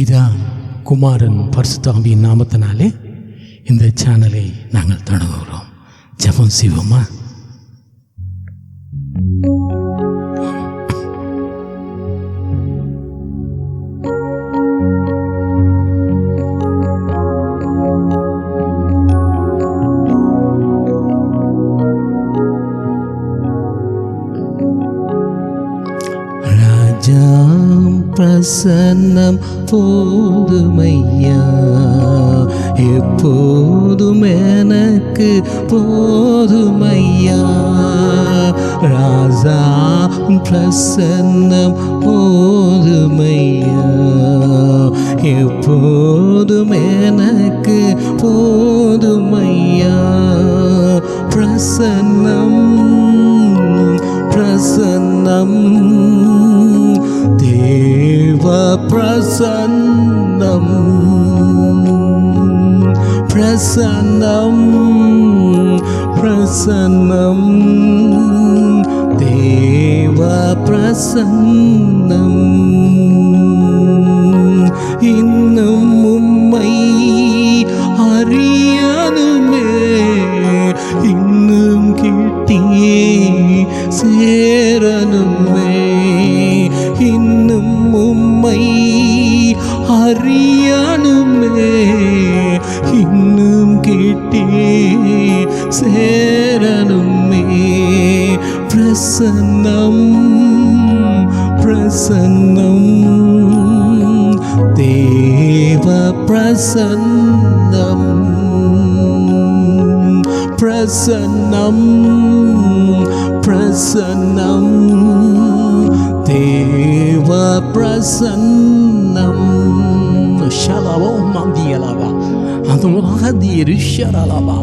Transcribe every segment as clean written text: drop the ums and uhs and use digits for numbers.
பிதா குமாரன் பரிசுத்த ஆவியின் நாமத்தினாலே இந்த சேனலை நாங்கள் தொடங்குகிறோம். ஜெபம் செய்வோமா? பிரசன்னம் போதுமையா, எப்போதும் எனக்கு போதுமையா. ராஜா பிரசன்னம் போதுமையா, எப்போதும் எனக்கு போதுமையா. பிரசன்னம் பிரசன்னம் தேவ பிரசன்னம் பிரசன்னம் பிரசன்னம் தேவ பிரசன்னம். இன்னும் உம்மை அறியணுமே, இன்னும் கிட்டியே சேரணுமே. இன்னும் உம்மை அறியணுமே, இன்னும் கிட்டியே சேரணுமே. பிரசன்னம் பிரசன்னம் தேவ பிரசன்னம் பிரசன்னம் பிரசன்னம் தேவ பிரசன்னம். ஷலவோம் மந்தியலவா அதுமகதிரு ஷரலவா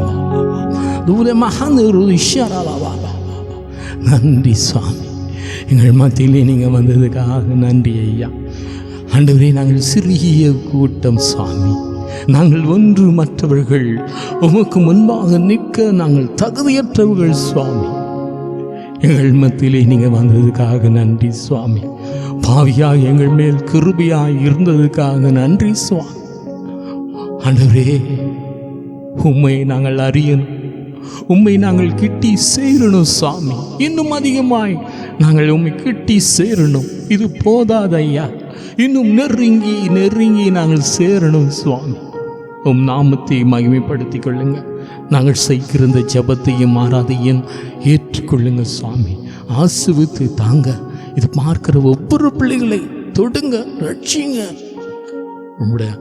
தூர மகனிரு ஷரலவா. நன்றி சுவாமி, எங்கள் மத்தியிலே நீங்கள் வந்ததுக்காக நன்றி ஐயா. ஆண்டவரே, நாங்கள் சிறிய கூட்டம் சுவாமி, நாங்கள் ஒன்று மற்றவர்கள், உமக்கு முன்பாக நிற்க நாங்கள் தகுதியற்றவர்கள் சுவாமி. எங்கள் மத்தியிலே நீங்கள் வந்ததுக்காக நன்றி சுவாமி. பாவியாக எங்கள் மேல் கிருபையாய் இருந்ததுக்காக நன்றி சுவாமி. ஆண்டவரே, உம்மை நாங்கள் அறியணும், உம்மை நாங்கள் கிட்டி சேரணும் சுவாமி. இன்னும் அதிகமாய் நாங்கள் உம்மை கிட்டி சேரணும். இது போதாத ஐயா, இன்னும் நெருங்கி நெருங்கி நாங்கள் சேரணும் சுவாமி. உம் நாமத்தை மகிமைப்படுத்திக் கொள்ளுங்க. நாங்கள் செய்கிற இந்த ஜபத்தையும் ஆராதையும் ஏற்றுக்கொள்ளுங்க சுவாமி. ஆசீர்வதித்து தாங்க. இது பார்க்கிற ஒவ்வொரு பிள்ளைகளை தொடுங்க, ரட்சிங்க. உங்களுடைய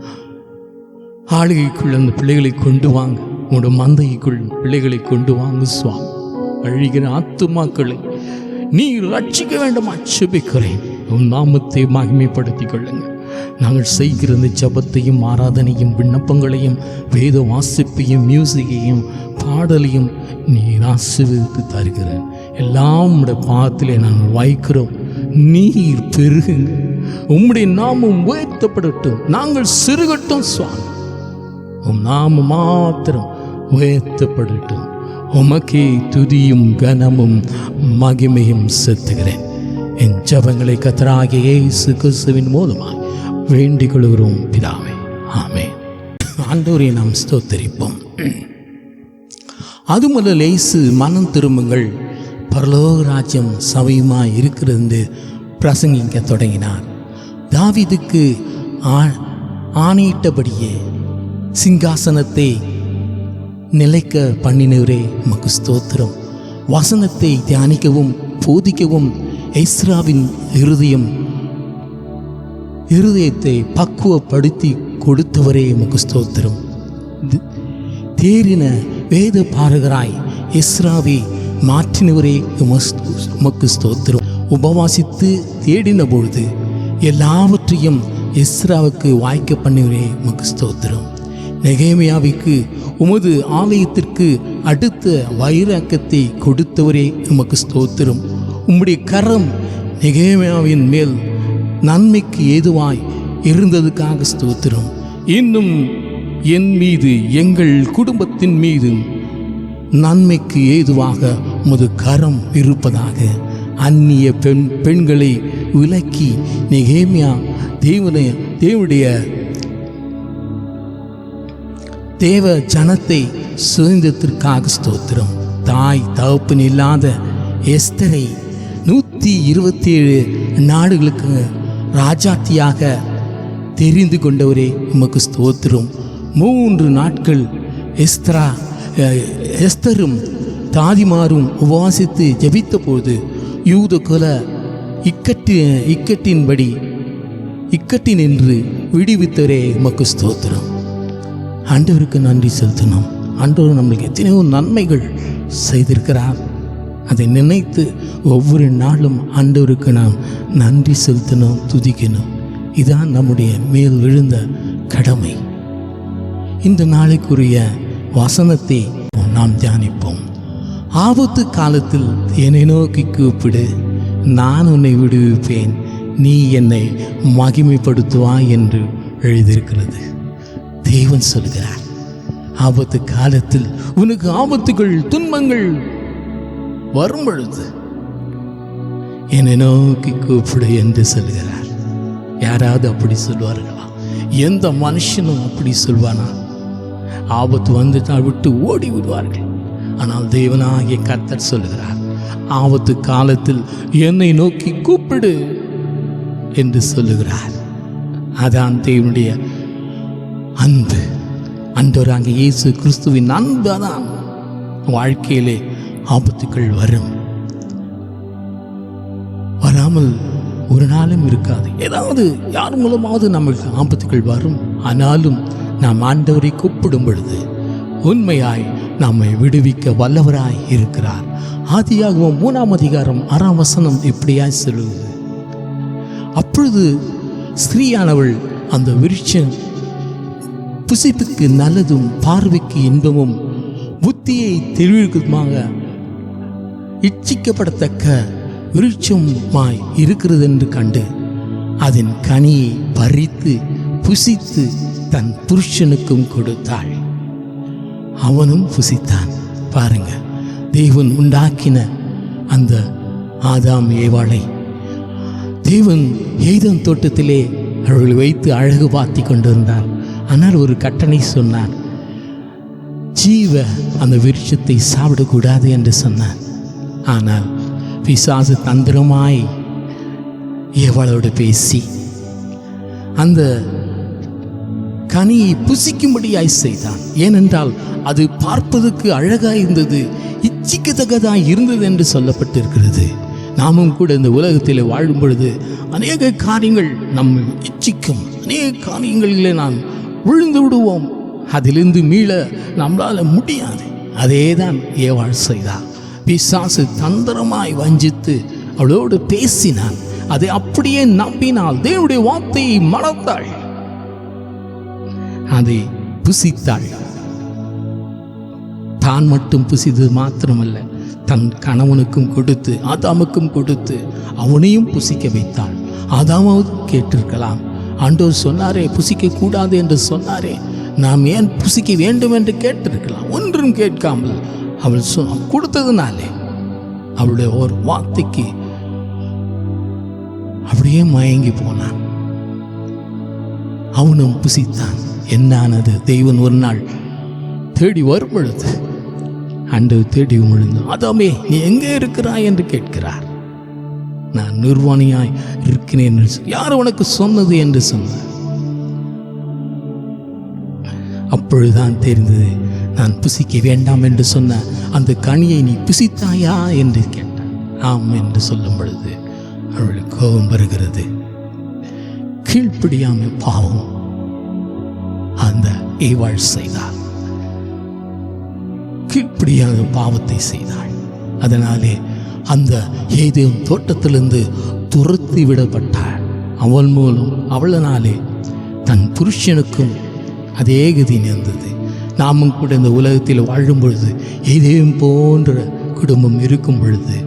ஆளுகைக்குள் அந்த பிள்ளைகளை கொண்டு வாங்க, உங்களுடைய மந்தைக்குள் பிள்ளைகளை கொண்டு வாங்க சுவாமி. அழிகிற ஆத்துமாக்களை நீ ரட்சிக்க வேண்டுமா ஜெபிக்கிறேன். உன் நாமத்தை மகிமைப்படுத்திக் கொள்ளுங்க. நாங்கள் செய்கிற இந்த ஜபத்தையும் ஆராதனையும் விண்ணப்பங்களையும் வேத வாசிப்பையும் மியூசிக்கையும் பாடலையும் நீர் ஆசீர்வதித்து தருகிற எல்லாம் உடைய பாதத்திலே நாங்கள் வைக்கிறோம். நீர் பெருகுங்க, உம்முடைய நாமம் உயர்த்தப்படட்டும், நாங்கள் சிறுகட்டும் சுவாமி. உம் நாமம் மாத்திரம் உயர்த்தப்படட்டும். உமக்கே துதியும் கனமும் மகிமையும் செலுத்துகிறேன். என் ஜபங்களை கர்த்தராகிய இயேசு கிறிஸ்துவின் மூலமாய் வேண்டிக் கொள்கிறோம் பிதாவே, ஆமென். ஆண்டவரை நாம் ஸ்தோத்தரிப்போம். அது முதல் இயேசு மனம் திரும்புங்கள், பரலோக ராஜ்யம் சமயமாய் இருக்கிறது பிரசங்கிக்க தொடங்கினார். தாவீதுக்கு ஆணையிட்டபடியே சிங்காசனத்தை நிலைக்க பண்ணினவரே உமக்கு ஸ்தோத்திரம். வசனத்தை தியானிக்கவும் போதிக்கவும் எஸ்ராவின் இருதயத்தை பக்குவப்படுத்தி கொடுத்தவரே உமக்கு ஸ்தோத்திரம். தேறின வேத பாரகராய் எஸ்ராவை மாற்றினவரே உமக்கு ஸ்தோத்திரம். உபவாசித்து தேடின பொழுது எல்லாவற்றையும் எஸ்ராவுக்கு வாய்க்க பண்ணினவரே உமக்கு ஸ்தோத்திரம். நெகேமியாவுக்கு உமது ஆலயத்திற்கு அடுத்த வைராக்கியத்தை கொடுத்தவரே உமக்கு ஸ்தோத்திரம். உம்முடைய கரம் நெகேமியாவின் மேல் நன்மைக்கு ஏதுவாய் இருந்ததுக்காக ஸ்தோத்திரம். இன்னும் என் மீது, எங்கள் குடும்பத்தின் மீது நன்மைக்கு ஏதுவாக உமது கரம் இருப்பதாக. அந்நிய பெண்களை விலக்கி நெகேமியா தேவனை தேவ ஜனத்தை சுதந்திரத்திற்காக ஸ்தோத்திரம். தாய் தகப்பன் இல்லாத எஸ்தரை 127 நாடுகளுக்கு ராஜாத்தியாக தெரிந்து கொண்டவரே உமக்கு ஸ்தோத்திரம். 3 நாட்கள் எஸ்தரும் தாதிமாரும் உபவாசித்து ஜபித்த போது யூத குல இக்கட்டின் என்று விடுவித்தவரே உமக்கு ஸ்தோத்திரம். ஆண்டவருக்கு நன்றி செலுத்தணும். ஆண்டவர் நம்மளுக்கு எத்தனையோ நன்மைகள் செய்திருக்கிறார். அதை நினைத்து ஒவ்வொரு நாளும் ஆண்டவருக்கு நாம் நன்றி செலுத்தணும், துதிக்கணும். இதான் நம்முடைய மேல் விழுந்த கடமை. இந்த நாளைக்குரிய வசனத்தை நாம் தியானிப்போம். ஆபத்து காலத்தில் என்னை நோக்கி கூப்பிடு, நான் உன்னை விடுவிப்பேன், நீ என்னை மகிமைப்படுத்துவாய் என்று எழுதியிருக்கிறது. தேவன் சொல்கிறார், ஆபத்து காலத்தில் உனக்கு ஆபத்துகள் துன்பங்கள் வரும் பொழுது என்னை நோக்கி கூப்பிடு என்று சொல்கிறார். யாராவது அப்படி சொல்வார்களா? எந்த மனுஷனும் அப்படி சொல்வானா? ஆபத்து வந்துட்டால் விட்டு ஓடி விடுவார்கள். ஆனால் தேவனாகிய கர்த்தர் சொல்கிறார், ஆபத்து காலத்தில் என்னை நோக்கி கூப்பிடு என்று சொல்லுகிறார். அதான் தேவனுடைய அன்பு. ஆண்டவராகிய இயேசு கிறிஸ்துவின் அன்பு தான் வாழ்க்கையிலே ஆபத்துக்கள் வரும். வராமல் ஒரு நாளும் இருக்காது. ஏதாவது யார் மூலமாவது நமக்கு ஆபத்துகள் வரும். ஆனாலும் நாம் ஆண்டவரை கூப்பிடும் பொழுது உண்மையாய் நம்மை விடுவிக்க வல்லவராய் இருக்கிறார். ஆதியாகமம் 3ஆம் அதிகாரம் 6ஆம் வசனம் இப்படியாய் சொல்லுவது, அப்பொழுது ஸ்திரீயானவள் அந்த விருட்சம் புசிப்புக்கு நல்லதும் பார்வைக்கு இன்பமும் புத்தியை தெளிவுமாக இச்சிக்கப்படத்தக்க விருட்சமாய் இருக்கிறது என்று கண்டு அதன் கனியை பறித்து புசித்து தன் புருஷனுக்கும் கொடுத்தாள். அவனும் புசித்தான். பாருங்க, தேவன் உண்டாக்கின அந்த ஆதாம் ஏவாளை தேவன் ஏதேன் தோட்டத்திலே அவர்களை வைத்து அழகு பார்த்தி கொண்டிருந்தார். ஆனால் ஒரு கட்டளை சொன்னார், ஜீவ அந்த விருட்சத்தை சாப்பிடக்கூடாது என்று சொன்னார். ஆனால் பிசாசு தந்திரமாய் ஏவாளோடு பேசி அந்த கனியை புசிக்கும்படியாய் செய்தான். ஏனென்றால் அது பார்ப்பதற்கு அழகாய் இருந்தது, இச்சிக்கத்தக்கதாய் இருந்தது என்று சொல்லப்பட்டிருக்கிறது. நாமும் கூட இந்த உலகத்தில் வாழும் பொழுது அநேக காரியங்கள் நம்ம இச்சிக்கும், அநேக காரியங்களிலே நாம் விழுந்து விடுவோம். அதிலிருந்து மீள நம்மளால் முடியாது. அதே தான் ஏவாள் செய்தார். பிசாசு தந்திரமாய் வஞ்சித்து அவளோடு பேசினான். அதை அப்படியே நம்பினால் தேவனுடைய வார்த்தையை மறந்தாள், அதை புசித்தாள். தான் மட்டும் புசித்தது மாத்திரமல்ல, தன் கணவனுக்கும் கொடுத்து ஆதாமுக்கும் கொடுத்து அவனையும் புசிக்க வைத்தாள். ஆதாமாவது கேட்டிருக்கலாம், ஆண்டவர் சொன்னாரே புசிக்க கூடாது என்று சொன்னாரே, நாம் ஏன் புசிக்க வேண்டும் என்று கேட்டிருக்கலாம். ஒன்றும் கேட்காமல் அவள் கொடுத்ததுனாலே அவளுடைய ஒரு வார்த்தைக்கு அப்படியே மயங்கி போனான். அவனும் புசித்தான். என்னானது? தெய்வன் ஒரு நாள் தேடி வரும் பொழுது ஆண்டவர் தேடி விழுந்து, ஆதாமே நீ எங்கே இருக்கிறாய் என்று கேட்கிறார். நான் நிர்வாணியாய் இருக்கிறேன் என்று, யார் உனக்கு சொன்னது என்று சொன்னார். அப்பொழுதுதான் தெரிந்தது, நான் புசிக்க வேண்டாம் என்று சொன்ன அந்த கனியை நீ புசித்தாயா என்று கேட்டார். ஆம் என்று சொல்லும் பொழுது அவளுக்கு கோபம் வருகிறது. கீழ்ப்படியாமல் பாவம் அந்த ஏவாள் செய்தாள். கீழ்ப்படியாக பாவத்தை செய்தாள். அதனாலே அந்த ஏதேன் தோட்டத்திலிருந்து துரத்தி விடப்பட்டாள். அவள் மூலம் அவளனாலே தன் புருஷனுக்கும் அதே கதி நேர்ந்தது. நாமும் கூட இந்த உலகத்தில் வாழும் பொழுது ஏதேன் போன்ற குடும்பம் இருக்கும் பொழுது,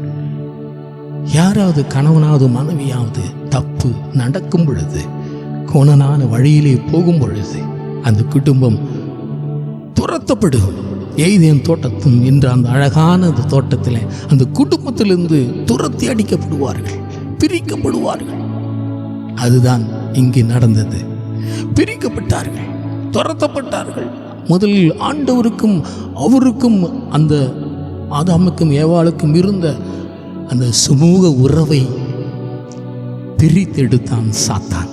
யாராவது கணவனாவது மனைவியாவது தப்பு நடக்கும் பொழுது, கோணனான வழியிலே போகும் பொழுது அந்த குடும்பம் துரத்தப்படும். ஏதேன் தோட்டத்தும் என்ற அந்த அழகான அந்த தோட்டத்தில் அந்த குடும்பத்திலிருந்து துரத்தி அடிக்கப்படுவார்கள், பிரிக்கப்படுவார்கள். அதுதான் இங்கே நடந்தது. பிரிக்கப்பட்டார்கள், துரத்தப்பட்டார்கள். முதலில் ஆண்டவருக்கும் அவருக்கும் அந்த ஆதாமுக்கும் ஏவாளுக்கும் இருந்த அந்த சுமூக உறவை பிரித்தெடுத்தான் சாத்தான்.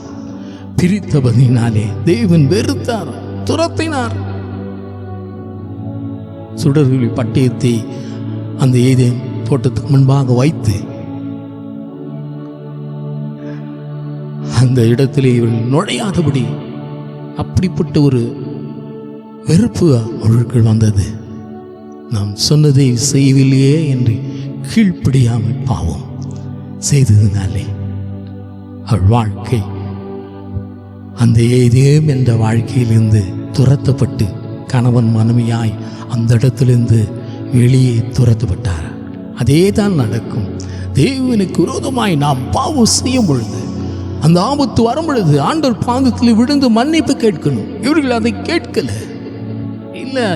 பிரித்தபதினாலே தேவன் வெறுத்தார், துரத்தினார். சுடர்களில் பட்டயத்தை அந்த ஏதேன் தோட்டத்துக்கு முன்பாக வைத்து அந்த இடத்திலே இவர்கள் நுழையாதபடி அப்படிப்பட்ட ஒரு வெறுப்பு அவர்களுக்கு வந்தது. நாம் சொன்னதை செய்யவில்லையே என்று கீழ்ப்படியாமல் பாவம் செய்ததினாலே அவள் வாழ்க்கை அந்த ஏதேம் என்ற வாழ்க்கையிலிருந்து துரத்தப்பட்டு கணவன் மனைவியாய் அந்த இடத்திலிருந்து வெளியே துரத்தப்பட்டார். அதே தான் நடக்கும். தேவனுக்கு விரோதமாய் நாம் பாவம் செய்யும் பொழுது, அந்த ஆபத்து வரும் பொழுது ஆண்டவர் பாதத்தில் விழுந்து மன்னிப்பு கேட்கணும். இவர்கள் அதை கேட்கல. இல்லை,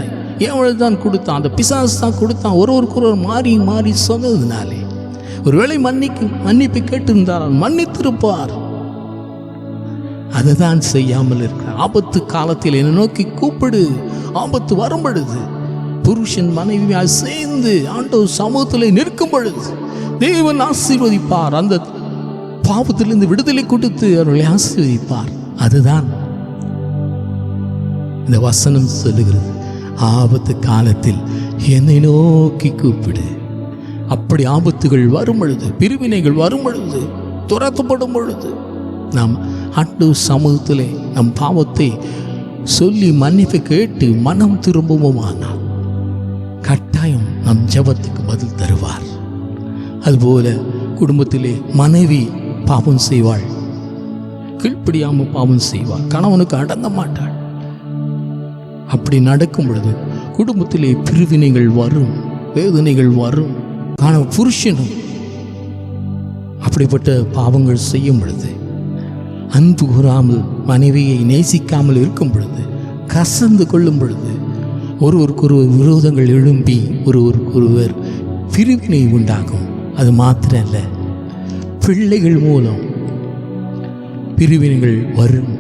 ஏன் தான் கொடுத்தான், அந்த பிசாசு தான் கொடுத்தான். ஒருவருக்கொருவர் மாறி மாறி சொன்னதுனாலே ஒருவேளை மன்னிப்பு கேட்டிருந்தால் மன்னித்திருப்பார். அதுதான் செய்யாமல் இருக்கிறார். ஆபத்து காலத்தில் என்னை நோக்கி கூப்பிடு. ஆபத்து வரும் பொழுது புருஷன் மனைவியால் சேர்ந்து ஆண்டவர் சமூகத்தில் நிற்கும் பொழுது தேவன் ஆசீர்வதிப்பார். அந்த பாவத்திலிருந்து விடுதலை கொடுத்து அவர்களை ஆசீர்வதிப்பார். அதுதான் இந்த வசனம் சொல்லுகிறது. ஆபத்து காலத்தில் என்னை நோக்கி கூப்பிடு. அப்படி ஆபத்துகள் வரும் பொழுது, பிரிவினைகள் வரும் பொழுது, துரத்தப்படும் பொழுது நாம் ஆண்டவர் சமூகத்திலே நம் பாவத்தை சொல்லி மன்னிப்பு கேட்டு மனம் திரும்புவோமானால் கட்டாயம் நம் ஜெபத்துக்கு பதில் தருவார். அதுபோல குடும்பத்திலே மனைவி பாவம் செய்வாள், கீழ்ப்படியாமல் பாவம் செய்வாள், கணவனுக்கு அடங்க மாட்டாள். அப்படி நடக்கும் பொழுது குடும்பத்திலே பிரிவினைகள் வரும், வேதனைகள் வரும். புருஷனும் அப்படிப்பட்ட பாவங்கள் செய்யும் பொழுது, அன்பு கூறாமல் மனைவியை நேசிக்காமல் இருக்கும் பொழுது, கசந்து கொள்ளும் பொழுது ஒருவருக்கொருவர் விரோதங்கள் எழும்பி ஒருவருக்கொருவர் பிரிவினை உண்டாகும். அது மாத்திரமல்ல, பிள்ளைகள் மூலம் பிரிவினைகள் வரும்.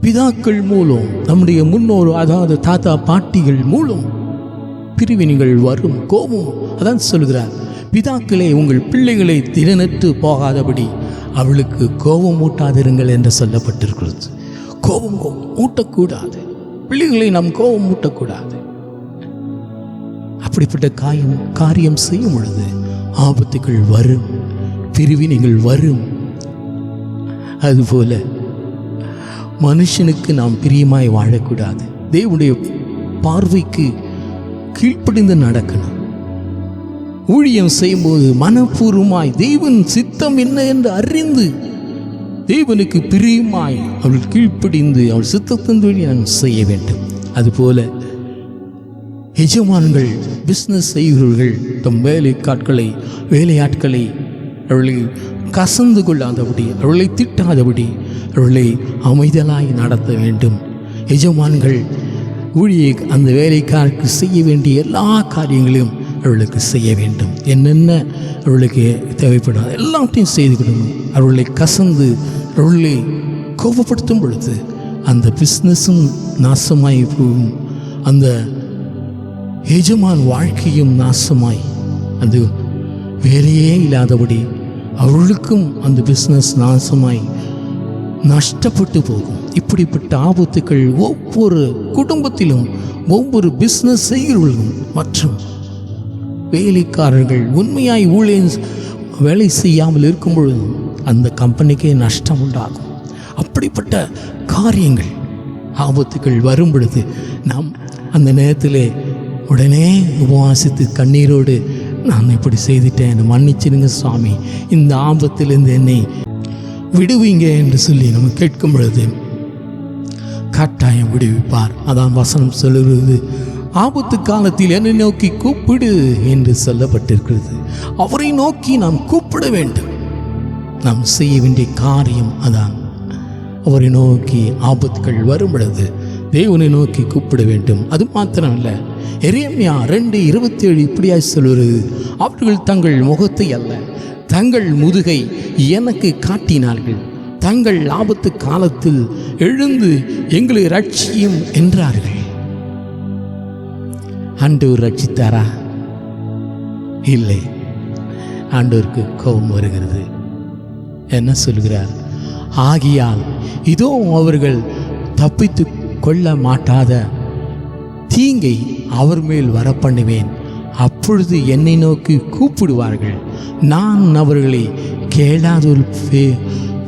பிதாக்கள் மூலம், நம்முடைய முன்னோர் அதாவது தாத்தா பாட்டிகள் மூலம் பிரிவினைகள் வரும். கோபம், அதான் சொல்கிறார், பிதாக்களே உங்கள் பிள்ளைகளை திறனற்று போகாதபடி அவளுக்கு கோபம் ஊட்டாதிருங்கள் என்று சொல்லப்பட்டிருக்கிறது. கோபம் ஊட்டக்கூடாது, பிள்ளைகளை நாம் கோபம் ஊட்டக்கூடாது. அப்படிப்பட்ட காரியம் செய்யும் பொழுது ஆபத்துகள் வரும், பிரிவினைகள் வரும். அதுபோல மனுஷனுக்கு நாம் பிரியமாய் வாழக்கூடாது. தேவனுடைய பார்வைக்கு கீழ்ப்படிந்து நடக்கணும். ஊழியம் செய்யும்போது மனப்பூர்வமாய் தேவன் சித்தம் என்ன என்று அறிந்து தேவனுக்கு பிரியமாய் அவள் கீழ்ப்படிந்து அவள் சித்தத்தின் வழி நாம் செய்ய வேண்டும். அதுபோல எஜமான்கள், பிஸ்னஸ் செய்கிறவர்கள் தம் வேலையாட்களை அவர்களை கசந்து கொள்ளாதபடி, அவர்களை திட்டாதபடி அவர்களை அமைதலாய் நடத்த வேண்டும். எஜமான்கள் அந்த வேலைக்காரருக்கு செய்ய வேண்டிய எல்லா காரியங்களையும் அவர்களுக்கு செய்ய வேண்டும். என்னென்ன அவர்களுக்கு தேவைப்படும் எல்லாத்தையும் செய்து கொடுக்கணும். அவர்களை கசந்து அவர்களை கோபப்படுத்தும் பொழுது அந்த பிஸ்னஸும் நாசமாய் போகும், அந்த எஜமான் வாழ்க்கையும் நாசமாய் அது வேலையே இல்லாதபடி அவர்களுக்கும் அந்த பிஸ்னஸ் நாசமாய் நஷ்டப்பட்டு போகும். இப்படிப்பட்ட ஆபத்துக்கள் ஒவ்வொரு குடும்பத்திலும், ஒவ்வொரு பிஸ்னஸ் செய்கிறவர்களும் மற்றும் வேலைக்காரர்கள் உண்மையாய் வேலை செய்யாமல் இருக்கும் பொழுது அந்த கம்பெனிக்கே நஷ்டம் உண்டாகும். அப்படிப்பட்ட காரியங்கள், ஆபத்துக்கள் வரும் பொழுது நாம் அந்த நேரத்தில் உடனே உபவாசித்து கண்ணீரோடு, நான் இப்படி செய்துட்டேன், என்னை மன்னிச்சிடுங்க சுவாமி, இந்த ஆபத்திலிருந்து என்னை விடுவீங்க என்று சொல்லி நம்ம கேட்கும் பொழுது கட்டாயம் விடுவிப்பார். அதான் வசனம் சொல்லுகிறது, ஆபத்து காலத்தில் என்னை நோக்கி கூப்பிடு என்று சொல்லப்பட்டிருக்கிறது. அவரை நோக்கி நாம் கூப்பிட வேண்டும். நாம் செய்ய வேண்டிய காரியம் அதான். அவரை நோக்கி ஆபத்துகள் வரும் பொழுது தேவனை நோக்கி கூப்பிட வேண்டும். அது மாத்திரமல்ல, எரேமியா 2:27 இப்படியாய் சொல்கிறது, அவர்கள் தங்கள் முகத்தை அல்ல தங்கள் முதுகை எனக்கு காட்டினார்கள், தங்கள் ஆபத்து காலத்தில் எழுந்து எங்களை ரட்சியும் என்றார்கள். ஆண்டவர் ரட்சித்தாரா? இல்லை. ஆண்டவருக்கு கோபம் வருகிறது. என்ன சொல்கிறார்? ஆகியால் இதோ அவர்கள் தப்பித்து கொள்ள மாட்டாத தீங்கை அவர் மேல் வரப்பண்ணுவேன். அப்பொழுது என்னை நோக்கி கூப்பிடுவார்கள், நான் அவர்களை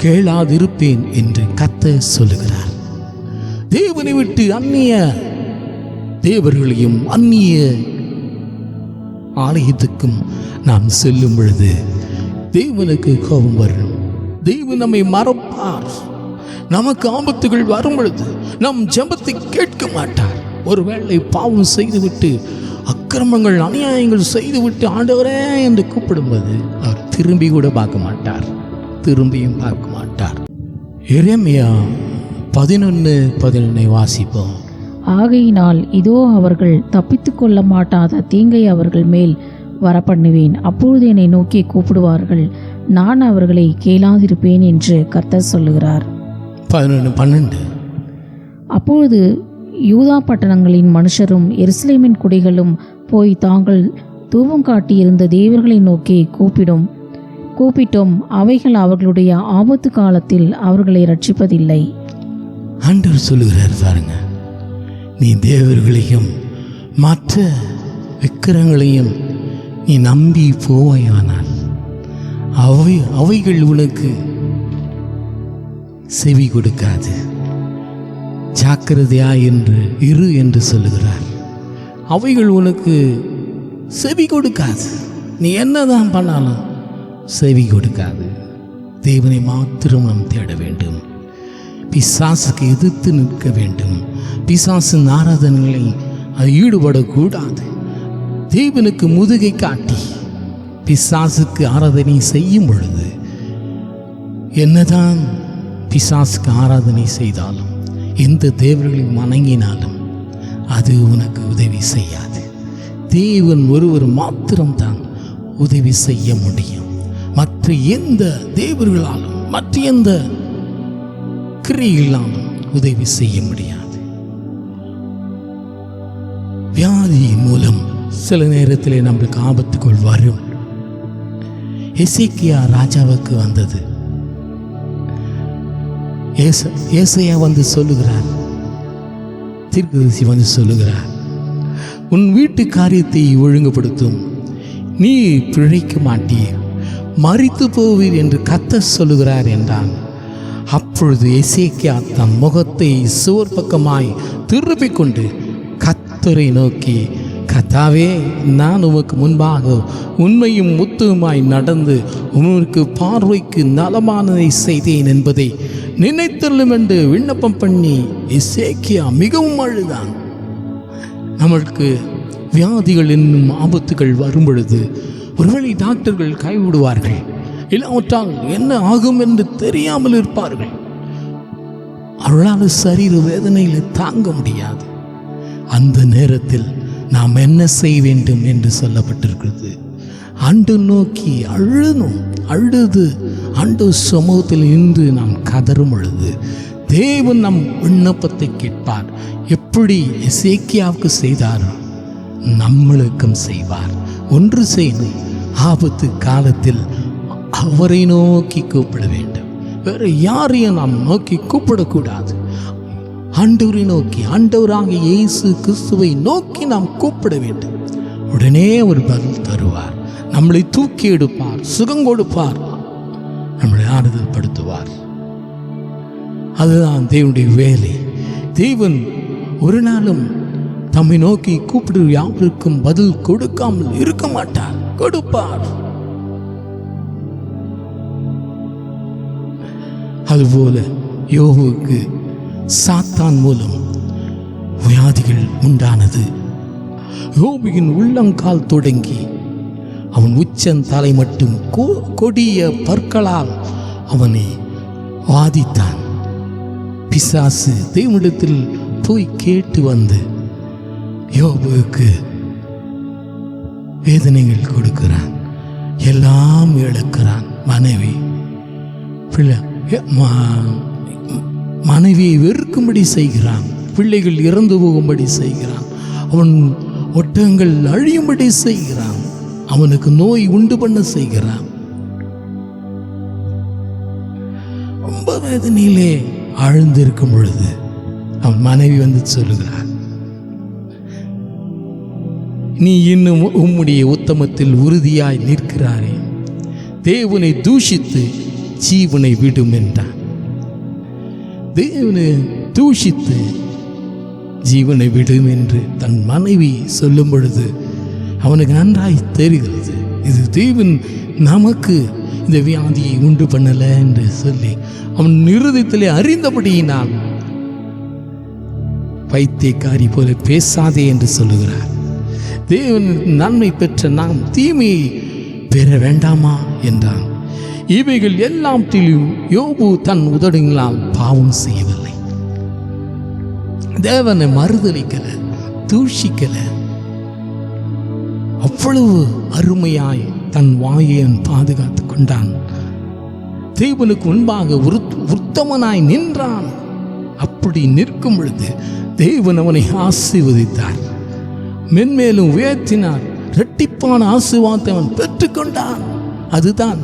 கேளாதிருப்பேன் என்று கர்த்தர் சொல்லுகிறார். தேவனை விட்டு அந்நிய தேவர்களையும் அந்நிய ஆலயத்துக்கும் நாம் செல்லும் பொழுது தேவனுக்கு கோபம் வரும். தேவன் நம்மை மறப்பார். நமக்கு ஆபத்துகள் வரும் பொழுது நம் ஜெபத்தை கேட்க மாட்டார். ஒருவேளை பாவம் செய்துவிட்டு அக்கிரமங்கள் அநியாயங்கள் செய்துவிட்டு ஆண்டவரே என்று கூப்பிடும்போது அவர் திரும்பி கூட பார்க்க மாட்டார். திரும்பியும் பார்க்க மாட்டார். எரேமியா 11:11 வாசிப்போம். ஆகையினால் இதோ அவர்கள் தப்பித்து கொள்ள மாட்டாத தீங்கை அவர்கள் மேல் வரப்பண்ணுவேன். அப்பொழுது என்னை நோக்கி கூப்பிடுவார்கள், நான் அவர்களை கேளாதிருப்பேன் என்று கர்த்தர் சொல்லுகிறார். 11:12. அப்பொழுது யூதா பட்டணங்களின் மனுஷரும் எருசலேமின் குடிகளும் போய் தாங்கள் தூபம் காட்டியிருந்த தேவர்களை நோக்கி கூப்பிட்டோம், அவைகள் அவர்களுடைய ஆபத்து காலத்தில் அவர்களை ரட்சிப்பதில்லை. ஆண்டவர் சொல்லுகிறார் பாருங்க, நீ தேவர்களையும் மற்ற விக்கிரங்களையும் நீ நம்பி போவாயானால் அவைகள் உனக்கு செவி கொடுக்காது. ஜாக்கிரதையா இரு என்று சொல்லுகிறார். அவைகள் உனக்கு செவி கொடுக்காது. நீ என்னதான் பண்ணாலும் செவி கொடுக்காது. தேவனை மாத்திரம் நாம் தேட வேண்டும். பிசாசுக்கு எதிர்த்து நிற்க வேண்டும். பிசாசின் ஆராதனைகளை அது ஈடுபடக்கூடாது. தேவனுக்கு முதுகை காட்டி பிசாசுக்கு ஆராதனை செய்யும் பொழுது என்னதான் பிசாசுக்கு ஆராதனை செய்தாலும் எந்த தேவர்களை வணங்கினாலும் அது உனக்கு உதவி செய்யாது. தேவன் ஒருவர் மாத்திரம்தான் உதவி செய்ய முடியும். மற்ற எந்த தேவர்களாலும் மற்ற எந்த கிரியைகளாலும் உதவி செய்ய முடியாது. வியாதி மூலம் சில நேரத்தில் நம்மளுக்கு ஆபத்துக்குள் வரும். எசேக்கியா ராஜாவுக்கு வந்தது. ஏசாயா வந்து சொல்லுகிறார், தீர்க்கதரிசி வந்து சொல்லுகிறார், உன் வீட்டு காரியத்தை ஒழுங்குபடுத்தும், நீ பிழைக்க மாட்டீர், மரித்து போவீர் என்று கர்த்தர் சொல்லுகிறார் என்றான். அப்பொழுது எசேக்கியா தன் முகத்தை சுவர் பக்கமாய் திருப்பிக் கொண்டு கர்த்தரை நோக்கி, கர்த்தாவே, நான் உமக்கு முன்பாக உண்மையும் முத்துமாய் நடந்து உமக்கு பார்வைக்கு நலமானதை செய்தேன் என்பதை நினைத்தள்ளும் என்று விண்ணப்பம் பண்ணி எசேக்கியா மிகவும் அழுதான். நம்மளுக்கு வியாதிகள் என்னும் ஆபத்துகள் வரும் பொழுது ஒருவேளை டாக்டர்கள் கைவிடுவார்கள், இல்லாவிட்டால் என்ன ஆகும் என்று தெரியாமல் இருப்பார்கள். அவர்களால் சரீர வேதனையில் தாங்க முடியாது. அந்த நேரத்தில் நாம் என்ன செய்ய வேண்டும் என்று சொல்லப்பட்டிருக்கிறது. ஆண்டு நோக்கி அழுது ஆண்டு சமூகத்தில் நின்று நாம் கதறும் பொழுது தேவன் நம் விண்ணப்பத்தை கேட்பார். எப்படி எசேக்கியாவுக்கு செய்தாரோ நம்மளுக்கும் செய்வார். ஒன்று செய்து ஆபத்து காலத்தில் அவரை நோக்கி கூப்பிட வேண்டும். வேறு யாரையும் நாம் நோக்கி கூப்பிடக்கூடாது. ஆண்டவரை நோக்கி, ஆண்டவராகிய இயேசு கிறிஸ்துவை நோக்கி நாம் கூப்பிட வேண்டும். உடனே ஒரு பதில் தருவார். நம்மளை தூக்கி எடுப்பார், சுகம் கொடுப்பார், நம்மளை ஆறுதல் படுத்துவார். அதுதான் தேவனுடைய வேலை. தேவன் ஒரு நாளும் தம்மை நோக்கி கூப்பிடு யாருக்கும் பதில் கொடுக்காமல் இருக்க மாட்டார், கொடுப்பார். அதுபோல யோபுவுக்கு சாத்தான் மூலம் வியாதிகள் உண்டானது. யோபுவின் உள்ளங்கால் தொடங்கி அவன் உச்சந்தலை மட்டும் கொடிய பற்களால் அவனை வாதித்தான். பிசாசு தேவனிடத்தில் போய் கேட்டு வந்து யோபுவுக்கு வேதனைகள் கொடுக்கிறான், எல்லாம் இழக்கிறான். மனைவி, பிள்ளை, மனைவியை வெறுக்கும்படி செய்கிறான், பிள்ளைகள் இறந்து போகும்படி செய்கிறான், அவன் ஒட்டகங்கள் அழியும்படி செய்கிறான், அவனுக்கு நோய் உண்டு பண்ண செய்கிறான். ரொம்ப வேதனையிலே ஆழ்ந்திருக்கும் பொழுது அவன் மனைவி வந்து சொல்லுகிறான், நீ இன்னும் உம்முடைய உத்தமத்தில் உறுதியாய் நிற்கிறாரே, தேவனை தூஷித்து ஜீவனை விடும் என்றான். தேவனை தூஷித்து ஜீவனை விடும் என்று தன் மனைவி சொல்லும் பொழுது அவனுக்கு நன்றாய் தெரிகிறது, இது தேவன் நமக்கு இந்த வியாதியை உண்டு பண்ணல என்று சொல்லி அவன் இருதயத்திலே அறிந்தபடியினால் பைத்தியக்காரி போல பேசாதே என்று சொல்லுகிறார். தேவன் நன்மை பெற்ற நாம் தீமையை பெற வேண்டாமா என்றான். இவைகள் எல்லாத்திலும் யோபு தன் உதடுகளால் பாவம் செய்யவில்லை, தேவனை மறுதலிக்கல, தூஷிக்கல. அவ்வளவு அருமையாய் தன் வாயை பாதுகாத்து கொண்டான். தேவனுக்கு முன்பாக உத்தமனாய் நின்றான். அப்படி நிற்கும் பொழுது தேவன் அவனை ஆசீர்வதித்தார், மென்மேலும் உயர்த்தினார், இரட்டிப்பான ஆசீர்வாதத்தை அவன் பெற்றுக்கொண்டான். அதுதான்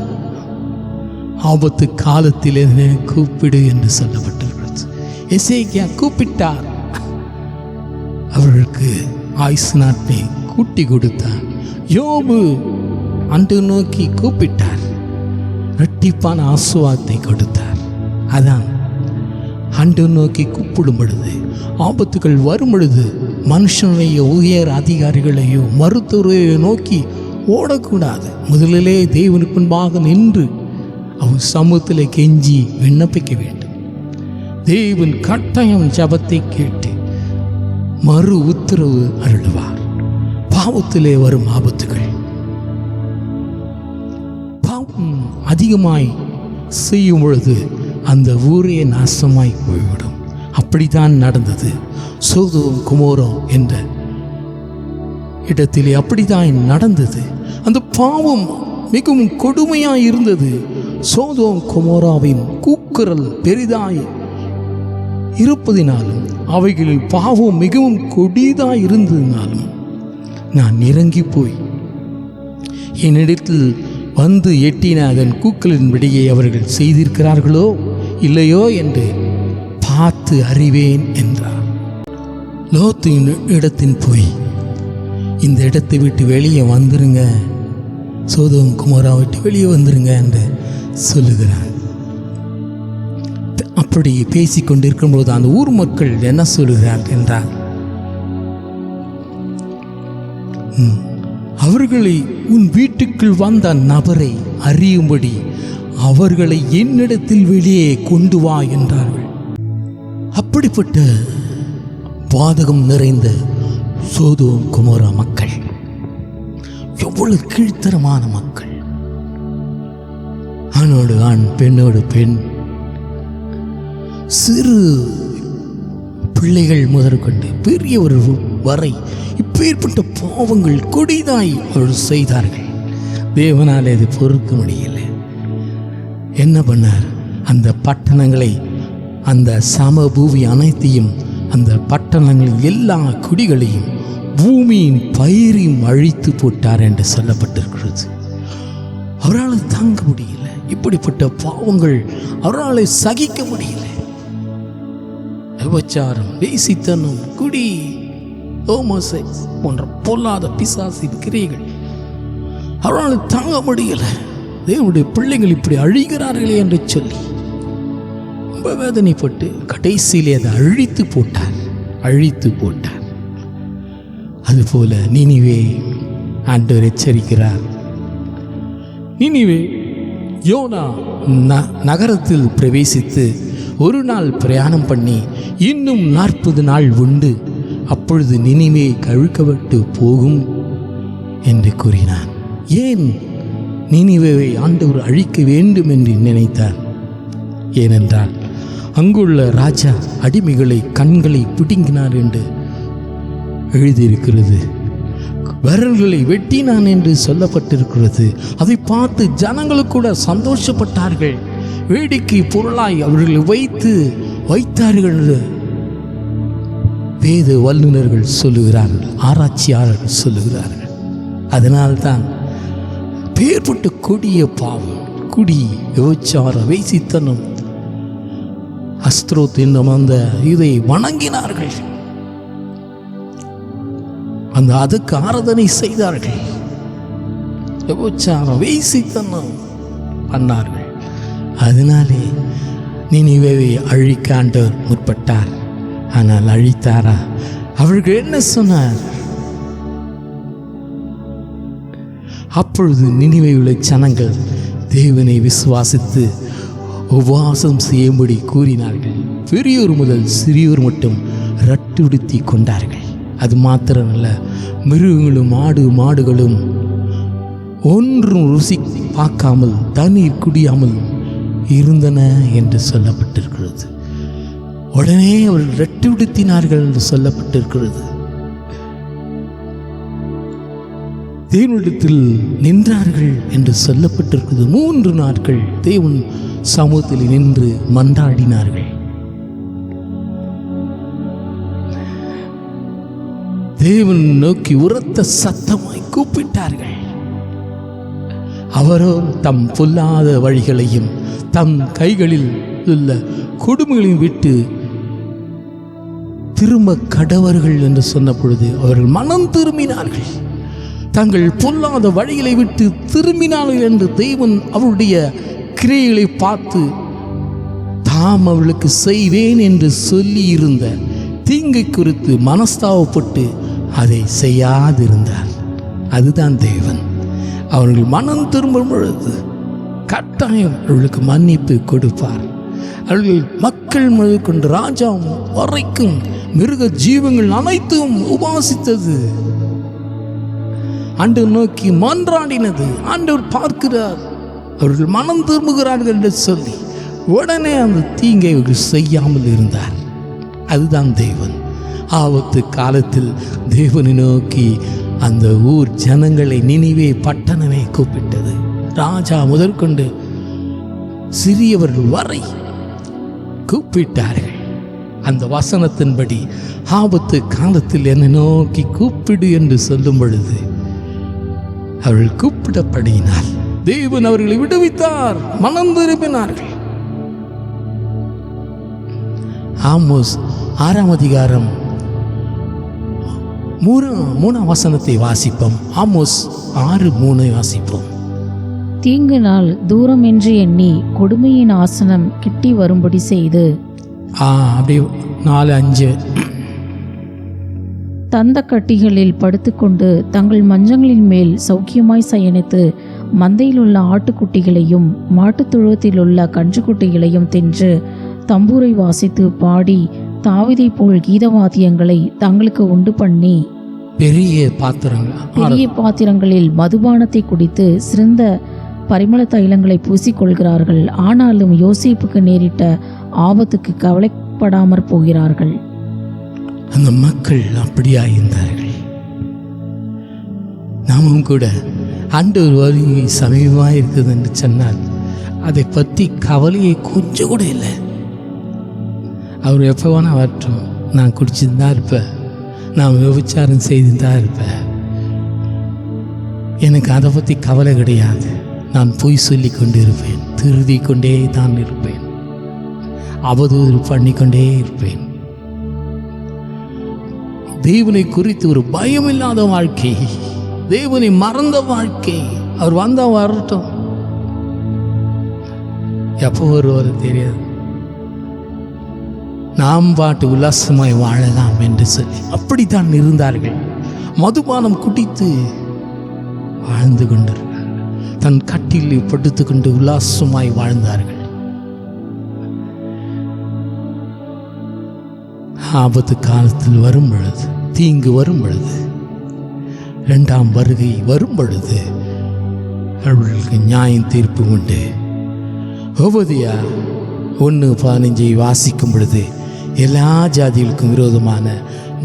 ஆபத்து காலத்திலே கூப்பிடு என்று சொல்லப்பட்டிருக்கிறது. எசேக்கியா கூப்பிட்டார், அவர்களுக்கு ஆயுசு நாட்டை கூட்டி கொடுத்தார். யோபு அன்று நோக்கி கூப்பிட்டார், இரட்டிப்பான ஆசீர்வாதத்தை கொடுத்தார். அதான் அன்று நோக்கி கூப்பிடும் பொழுது, ஆபத்துகள் வரும் பொழுது மனுஷனையோ உயர் அதிகாரிகளையோ மருத்துவரையோ நோக்கி ஓடக்கூடாது. முதலிலே தேவனுக்கு முன்பாக நின்று அவன் சமூகத்தில் கெஞ்சி விண்ணப்பிக்க வேண்டும். தேவன் கட்டாயம் ஜபத்தை கேட்டு மறு உத்தரவு அருளுவார். பாவத்திலே வரும் ஆபத்துகள், பாவம் அதிகமாய் செய்யும் பொழுது அந்த ஊரே நாசமாய் போய்விடும். அப்படித்தான் நடந்தது சோதோம் குமோரா என்ற இடத்திலே. அப்படித்தான் நடந்தது. அந்த பாவம் மிகவும் கொடுமையாய் இருந்தது. சோதோம் குமோராவின் கூக்குரல் பெரிதாய் இருப்பதினாலும் அவைகளில் பாவம் மிகவும் கொடிதாய் இருந்ததினாலும் நான் இறங்கி போய் என்னிடத்தில் வந்து எட்டின அதன் கூக்களின் விடையை அவர்கள் செய்திருக்கிறார்களோ இல்லையோ என்று பார்த்து அறிவேன் என்றார். லோத்தின் இடத்தின் போய் இந்த இடத்தை விட்டு வெளியே வந்துருங்க, சோதோம் குமோரா விட்டு வெளியே வந்துருங்க என்று சொல்லுகிறார். அப்படி பேசிக்கொண்டிருக்கும் போது அந்த ஊர் மக்கள் என்ன சொல்லுகிறார் என்றால், அவர்களை உன் வீட்டுக்குள் வந்த நபரை அறியும்படி அவர்களை என்னிடத்தில் வெளியே கொண்டு வா என்றார்கள். அப்படிப்பட்ட பாதகம் நிறைந்த சோதோம் குமோரா மக்கள் எவ்வளவு கீழ்த்தரமான மக்கள். ஆணோடு ஆண், பெண்ணோடு பெண், சிறு பிள்ளைகள் முதற்கொண்டு பெரியவர் வரை இப்பேற்பட்ட பாவங்கள் கொடிதாய் அவர்கள் செய்தார்கள். தேவனால் அது பொறுக்க முடியலை. என்ன பண்ணார்? அந்த பட்டணங்களை, அந்த சமபூமி அனைத்தையும், அந்த பட்டணங்களின் எல்லா குடிகளையும் பூமியின் பயிரையும் அழித்து போட்டார் என்று சொல்லப்பட்டிருக்கிறது. அவரால் தாங்க முடியல. இப்படிப்பட்ட பாவங்கள் அவரால் சகிக்க முடியல. விபச்சாரம், வேசித்தனம், குடி, ஹோமோசெக்ஸ் போன்ற பொல்லாத பிசாசின் கிரியைகள் அவரால் தாங்க முடியல. தேவனுடைய பிள்ளைகள் இப்படி அழிகிறார்களே என்று சொல்லி ரொம்ப வேதனைப்பட்டு கடைசியிலே அதை அழித்து போட்டார். அதுபோல நினிவே ஆண்டவர் எச்சரிக்கிறார். நினிவே யோனா நகரத்தில் பிரவேசித்து ஒரு நாள் பிரயாணம் பண்ணி இன்னும் 40 நாள் உண்டு, அப்பொழுது நினிவே கவிழ்க்கப்பட்டு போகும் என்று கூறினான். ஏன் நினிவேவை ஆண்டவர் அழிக்க வேண்டும் என்று நினைத்தார்? ஏனென்றால் அங்குள்ள ராஜா அடிமைகளை கண்களை பிடுங்கினார் என்று எழுதியிருக்கிறது. விரல்களை வெட்டினான் என்று சொல்லப்பட்டிருக்கிறது. அதை பார்த்து ஜனங்கள் கூட சந்தோஷப்பட்டார்கள். வேடிக்கை பொருளாய் அவர்களை வைத்தார்கள் என்று வேத வல்லுநர்கள் சொல்லுகிறார்கள், ஆராய்ச்சியாளர்கள் சொல்லுகிறார்கள். அதனால்தான் பேர்பட்ட கொடிய பாவம், குடி, விபச்சார, வேசித்தனம், அஸ்திரோத் என்னும் அந்த இதை வணங்கினார்கள். அதுக்கு ஆராதனை செய்தார்கள். விபச்சாரம், வேசித்தனம் பண்ணார்கள். அதனாலே நினிவேவை அழிக்க ஆண்டவர் முற்பட்டார். ஆனால் அழித்தாரா? அவர்கள் என்ன சொன்னார்? அப்பொழுது நினிவேயில் உள்ள ஜனங்கள் தேவனை விசுவாசித்து உபவாசம் செய்யும்படி கூறினார்கள். பெரியோர் முதல் சிறியோர் மட்டும் ரட்டுடுத்தி கொண்டார்கள். அது மாத்திரமல்ல, மிருகங்களும் மாடுகளும் ஒன்றும் ருசி பார்க்காமல் தண்ணீர் குடியாமல் இருந்தன என்று சொல்லப்பட்டிருக்கிறது. உடனே அவர்கள் ரட்டுடுத்தினார்கள் என்று சொல்லப்பட்டிருக்கிறது. தேவனிடத்தில் நின்றார்கள் என்று சொல்லப்பட்டிருக்கிறது. 3 நாட்கள் தேவன் சமூகத்தில் நின்று மன்றாடினார்கள். தேவன் நோக்கி உரத்த சத்தமாய் கூப்பிட்டார்கள். அவரோ தம் பொல்லாத வழிகளையும் தம் கைகளில் உள்ள கொடுமைகளையும் விட்டு திரும்ப கடவர்கள் என்று சொன்ன பொழுது அவர்கள் மனம் திரும்பினார்கள். தங்கள் பொல்லாத வழிகளை விட்டு திரும்பினார்கள் என்று தேவன் அவருடைய கிரியைகளை பார்த்து தாம் அவர்களுக்கு செய்வேன் என்று சொல்லி இருந்த தீங்கை குறித்து மனஸ்தாபப்பட்டு அதை செய்யாதிருந்தார். அதுதான் தேவன். அவர்கள் மனம் திரும்பும் பொழுது கட்டாயம் அவர்களுக்கு மன்னிப்பு கொடுப்பார். அவர்கள் மக்கள் முதற்கொண்டு ராஜா வரைக்கும் மிருக ஜீவங்கள் அனைத்தும் உபாசித்தது, ஆண்டவர் நோக்கி மன்றாடினது. ஆண்டவர் பார்க்கிறார், அவர்கள் மனம் திரும்புகிறார்கள் என்று சொல்லி உடனே அந்த தீங்கை செய்யாமல் இருந்தார். அதுதான் தேவன். ஆபத்து காலத்தில் தேவனை நோக்கி அந்த ஊர் ஜனங்களை, நினிவே பட்டணமே கூப்பிட்டது. ராஜா முதற்கொண்டு சிறியவர்கள் வரை கூப்பிட்டார்கள். அந்த வசனத்தின்படி ஆபத்து காலத்தில் என்னை நோக்கி கூப்பிடு என்று சொல்லும் பொழுது அவர்கள் கூப்பிடப்படினார். தேவன் அவர்களை விடுவித்தார், மனம் திரும்பினார்கள். ஆமோஸ் 6ஆம் அதிகாரம் 3ஆம் வசனத்தை வாசிப்போம். ஆமோஸ் 6:3 வாசிப்போம். தீங்கு நாள் தூரம் என்று எண்ணி கொடுமையின் ஆசனம் கிட்டி வரும்படி செய்து அப்படியே 4-5 தந்த கட்டிகளில் படுத்துக்கொண்டு தங்கள் மஞ்சங்களின் மேல் சௌக்கியமாய் சயனித்து மந்தையில் உள்ள ஆட்டுக்குட்டிகளையும் மாட்டுத் தொழுவத்தில் உள்ள கன்றுக்குட்டிகளையும் தின்று தம்பூரை வாசித்து பாடி தாவீதை போல் கீதவாத்தியங்களை தங்களுக்கு உண்டு பண்ணி பெரிய பாத்திரங்களில் மதுபானத்தை குடித்து சிறந்த பரிமள தைலங்களை பூசிக்கொள்கிறார்கள். ஆனாலும் யோசேப்புக்கு நேரிட்ட ஆபத்துக்கு கவலைப்படாமற் போகிறார்கள். அந்த மக்கள் அப்படியாயிருந்தார்கள். நாமும் கூட ஆண்டவர் வருகை சமீபமாக இருக்குது என்று சொன்னால் அதை பற்றி கவலையை கொஞ்சம் கூட இல்லை. அவர் எப்போ வேணால் வரட்டும், நான் குடிச்சுதான் இருப்பேன், நான் விபச்சாரம் செய்துதான் இருப்பேன், எனக்கு அதை பற்றி கவலை கிடையாது, நான் பொய் சொல்லி கொண்டு இருப்பேன், திருதி கொண்டே தான் இருப்பேன், அவதூறு பண்ணிக்கொண்டே இருப்பேன். தேவனை குறித்து ஒரு பயமில்லாத வாழ்க்கை, தேவனை மறந்த வாழ்க்கை. அவர் வந்தால் வரட்டும், எப்போ வருவார் தெரியாது, நாம் பாட்டு உல்லாசமாய் வாழலாம் என்று சொல்லி அப்படித்தான் இருந்தார்கள். மதுபானம் குடித்து வாழ்ந்து கொண்டிருந்தார்கள். தன் கட்டில் படுத்து கொண்டு உல்லாசமாய் வாழ்ந்தார்கள். ஆபத்து காலத்தில் வரும் பொழுது, தீங்கு வரும் பொழுது, 2ஆம் வருகை வரும் பொழுது அவர்களுக்கு நியாயம் தீர்ப்பு உண்டு. ஓபதியா 1:15 வாசிக்கும் பொழுது எல்லா ஜாதிகளுக்கும் விரோதமான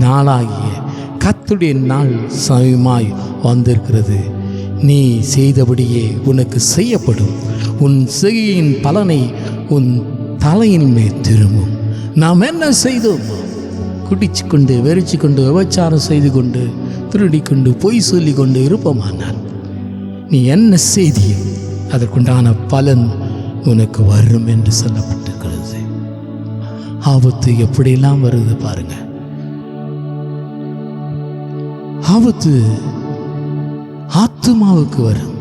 நாளாகிய கர்த்தருடைய நாள் சமயமாய் வந்திருக்கிறது. நீ செய்தபடியே உனக்கு செய்யப்படும். உன் செய்கையின் பலனை உன் தலையின் மேல் திரும்பும். நாம் என்ன செய்தோம்? குடிச்சு கொண்டு வெறிச்சு கொண்டு விபச்சாரம் செய்து கொண்டு திருடி கொண்டு பொய் சொல்லி கொண்டு இருப்போமானால் நீ என்ன செய்தியோ அதற்குண்டான பலன் உனக்கு வரும் என்று சொல்லப்பட்டிருக்கிறது. ஆபத்து எப்படியெல்லாம் வருது பாருங்க. ஆபத்து ஆத்துமாவுக்கு வரும்.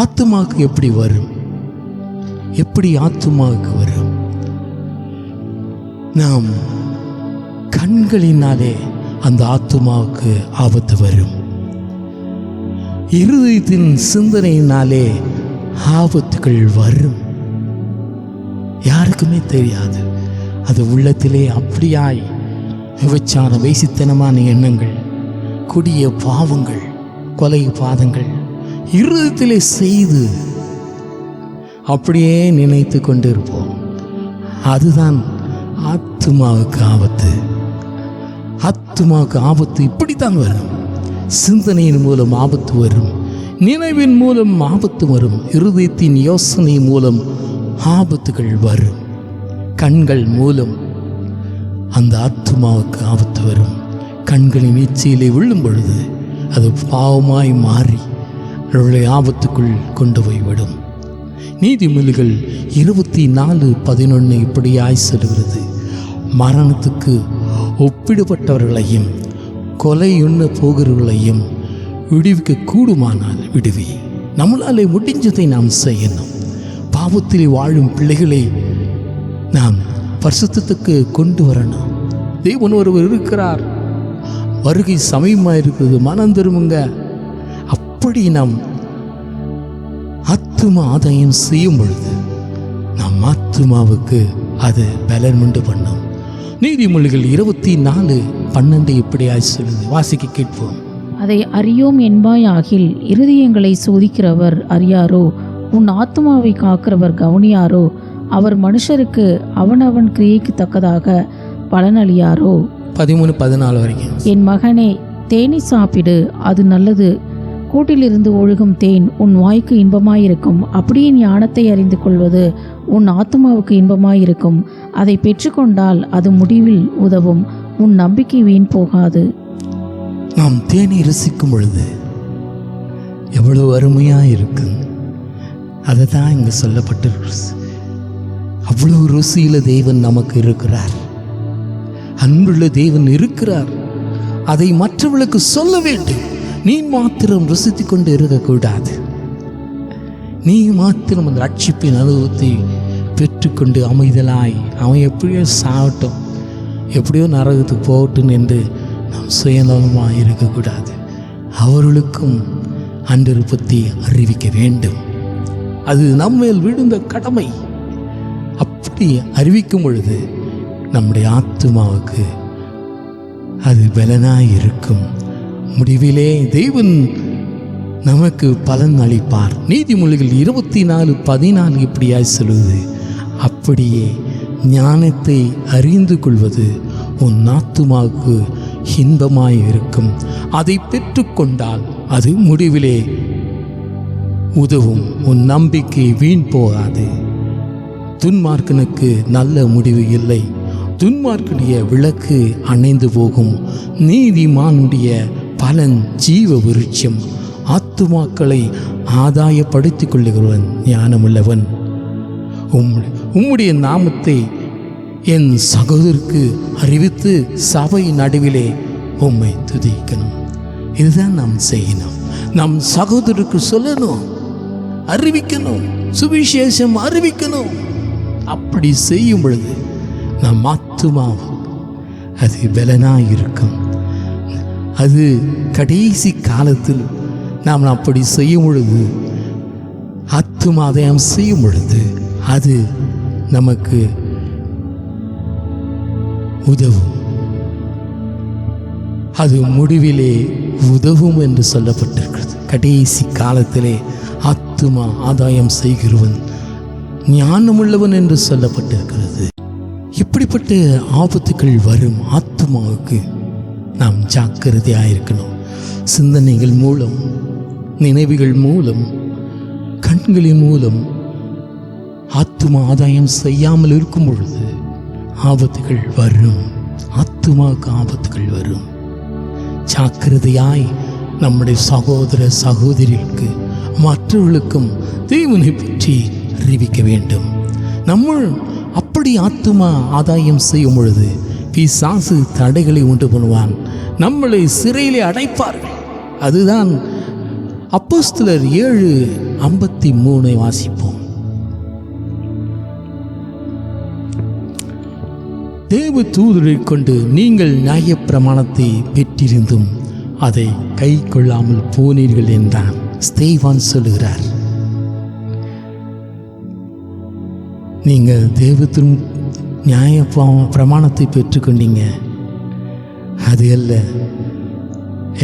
ஆத்துமாவுக்கு எப்படி வரும்? எப்படி ஆத்துமாவுக்கு வரும்? நாம் கண்களினாலே அந்த ஆத்துமாவுக்கு ஆபத்து வரும். இருதயத்தின் சிந்தனையினாலே ஆபத்துகள் வரும். யாருக்குமே தெரியாது. அது உள்ளத்திலே அப்படியாய் விபச்சார வேசித்தனமான எண்ணங்கள், கொடிய பாவங்கள், கொலை பாதங்கள் இருதயத்திலே செய்து அப்படியே நினைத்து கொண்டிருப்போம். அதுதான் ஆத்துமாவுக்கு ஆபத்து. ஆத்துமாவுக்கு ஆபத்து இப்படித்தான் வரும். சிந்தனையின் மூலம் ஆபத்து வரும், நினைவின் மூலம் ஆபத்து வரும், இருதயத்தின் யோசனை மூலம் ஆபத்துகள் வரும், கண்கள் மூலம் அந்த ஆத்துமாவுக்கு ஆபத்து வரும். கண்களின் இச்சையிலே விழும் பொழுது அது பாவமாய் மாறி அவருடைய ஆபத்துக்குள் கொண்டு போய்விடும். நீதிமொழிகள் 24:11 இப்படியாய் சொல்கிறது, மரணத்துக்கு ஒப்பிடப்பட்டவர்களையும் கொலையுண்ண போகிறவர்களையும் விடுவிக்க கூடுமானால் விடுவி. நம்மளாலே முடிஞ்சதை நாம் செய்யணும். பாவத்திலே வாழும் பிள்ளைகளை நாம் பரிசுத்தத்துக்கு கொண்டு வரணும். தேவன் ஒருவர் இருக்கிறார், வருகை சமயமாக இருக்குது, மனம் திரும்புங்க. அப்படி நாம் ஆத்துமா ஆதாயம் செய்யும் பொழுது நம் ஆத்துமாவுக்கு அது பலன் உண்டு பண்ணும். நீதிமொழிகள் 24:12 இப்படியாய் சொல்லுது. வாசிக்க கேட்போம். அதை அறியோம் என்பாய் ஆகில் இருதயங்களை சோதிக்கிறவர் அறியாரோ? உன் ஆத்துமாவை காக்கிறவர் கவனியாரோ? அவர் மனுஷருக்கு அவனவன் கிரியைக்கு தக்கதாக பலனளியாரோ? 13-14 வரைக்கும். என் மகனே, தேனை சாப்பிடு, அது நல்லது. கூட்டிலிருந்து ஒழுகும் தேன் உன் வாய்க்கு இன்பமாயிருக்கும். அப்படியே ஞானத்தை அறிந்து கொள்வது உன் ஆத்துமாவுக்கு இன்பமாயிருக்கும். அதை பெற்றுக்கொண்டால் அது முடிவில் உதவும். உன் நம்பிக்கை வீண் போகாது. நாம் தேனை ருசிக்கும் பொழுது எவ்வளவு அருமையாக இருக்கும். அதை தான் இங்கே சொல்லப்பட்டிருக்கு. அவ்வளவு ருசியில் தேவன் நமக்கு இருக்கிறார். அன்புள்ள தேவன் இருக்கிறார். அதை மற்றவர்களுக்கு சொல்ல வேண்டும். நீ மாத்திரம் ருசித்து கொண்டு இருக்கக்கூடாது. நீ மாத்திரம் அந்த ரட்சிப்பின் அனுபவத்தை பெற்றுக்கொண்டு அமைதலாய் அவன் எப்படியோ சாகட்டும், எப்படியோ நரகத்துக்கு போகட்டும் என்று நாம் சுயநலமாக இருக்கக்கூடாது. அவர்களுக்கும் அன்றிருப்பத்தை அறிவிக்க வேண்டும். அது நம்மேல் விழுந்த கடமை. அப்படி அறிவிக்கும் பொழுது நம்முடைய ஆத்துமாவுக்கு அது பலனாய் இருக்கும். முடிவிலே தேவன் நமக்கு பலன் அளிப்பார். நீதிமொழிகள் 24:14 இப்படியாய் சொல்லுவது, அப்படியே ஞானத்தை அறிந்து கொள்வது உன் ஆத்துமாவுக்கு இன்பமாய் இருக்கும். அதை பெற்றுக்கொண்டால் அது முடிவிலே உதவும். உன் நம்பிக்கை வீண் போகாது. துன்மார்க்கனுக்கு நல்ல முடிவு இல்லை. துன்மார்க்கனுடைய விளக்கு அணைந்து போகும். நீதிமானுடைய பலன் ஜீவ விருட்சம். ஆத்துமாக்களை ஆதாயப்படுத்திக் கொள்ளுகிறவன் ஞானமுள்ளவன். உம்முடைய நாமத்தை என் சகோதரருக்கு அறிவித்து சபை நடுவிலே உம்மை துதிக்கணும். இதுதான் நாம் செய்யணும். நம் சகோதரருக்கு சொல்லணும், அறிவிக்கணும், சுவிசேஷம் அறிவிக்கணும். அப்படி செய்யும் பொழுது நம் ஆத்துமாவும் அது பலனாயிருக்கும். அது கடைசி காலத்தில் நாம் அப்படி செய்யும் பொழுது, ஆத்துமாதயம் செய்யும் பொழுது அது நமக்கு உதவும். அது முடிவிலே உதவும் என்று சொல்லப்பட்டிருக்கிறது. கடைசி காலத்திலே ஆத்துமா ஆதாயம் செய்கிறவன் ஞானமுள்ளவன் என்று சொல்லப்பட்டிருக்கிறது. இப்படிப்பட்ட ஆபத்துக்கள் வரும் ஆத்துமாவுக்கு நாம் ஜாக்கிரதையாக இருக்கணும். சிந்தனைகள் மூலம், நினைவுகள் மூலம், கண்களின் மூலம் ஆத்தும ஆதாயம் செய்யாமல் இருக்கும் பொழுது ஆபத்துகள் வரும். ஆத்துமாவுக்கு ஆபத்துகள் வரும். ஜாக்கிரதையாய் நம்முடைய சகோதர சகோதரிகளுக்கு மற்றவர்களுக்கும் தேவனை பற்றி அறிவிக்க வேண்டும். நம்ம அப்படி ஆத்துமா ஆதாயம் செய்யும் பொழுது பிசாசு தடைகளை உண்டு பண்ணுவான். நம்மளை சிறையிலே அடைப்பார்கள். அதுதான் அப்போஸ்தலர் 7:53 வாசிப்போம். தேவ தூதரை கொண்டு நீங்கள் நியாயப்பிரமாணத்தை பெற்றிருந்தும் அதை கை கொள்ளாமல் போனீர்கள் என்றான். ஸ்தேவான் சொல்லுகிறார், நீங்கள் தேவத்தின் நியாய பிரமாணத்தை பெற்றுக்கொண்டீங்க, அது அல்ல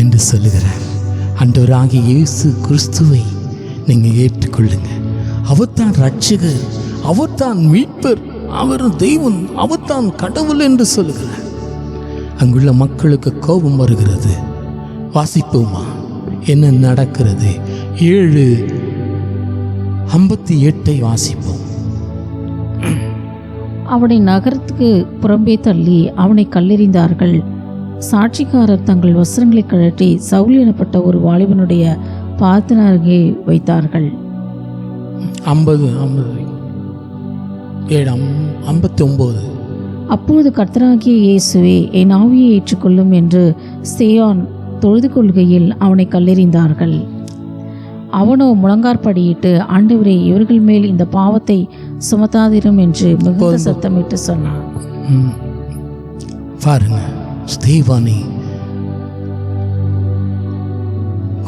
என்று சொல்லுகிறார். ஆண்டவராகிய இயேசு கிறிஸ்துவை நீங்கள் ஏற்றுக்கொள்ளுங்க. அவர்தான் ரட்சகர், அவர்தான் மீட்பர், அவர் தெய்வம், அவர்தான் கடவுள் என்று சொல்லுகிறார். அங்குள்ள மக்களுக்கு கோபம் வருகிறது. வாசிப்போமா என்ன நடக்கிறது? 7:58 வாசிப்போம். அவனை நகரத்துக்கு புறம்பே தள்ளி அவனை கல்லெறிந்தார்கள். சாட்சிக்காரர் தங்கள் வஸ்திரங்களை கழற்றி சவுல் எனப்பட்ட ஒரு வாலிபனுடைய பாதத்தின் அருகே வைத்தார்கள். 59. அப்போது கர்த்தராகிய இயேசுவே, என் ஆவியை ஏற்றுக்கொள்ளும் என்று ஸ்தேவான் தொழுது கொள்கையில் அவனை கல்லெறிந்தார்கள். அவனோ முழங்காற்படியிட்டு, ஆண்டவரே, இவர்கள் மேல் இந்த பாவத்தை சுமத்தாதிரும் என்று மிகுந்த சத்தமிட்டு சொன்னான். பாருங்க, ஸ்தேவானை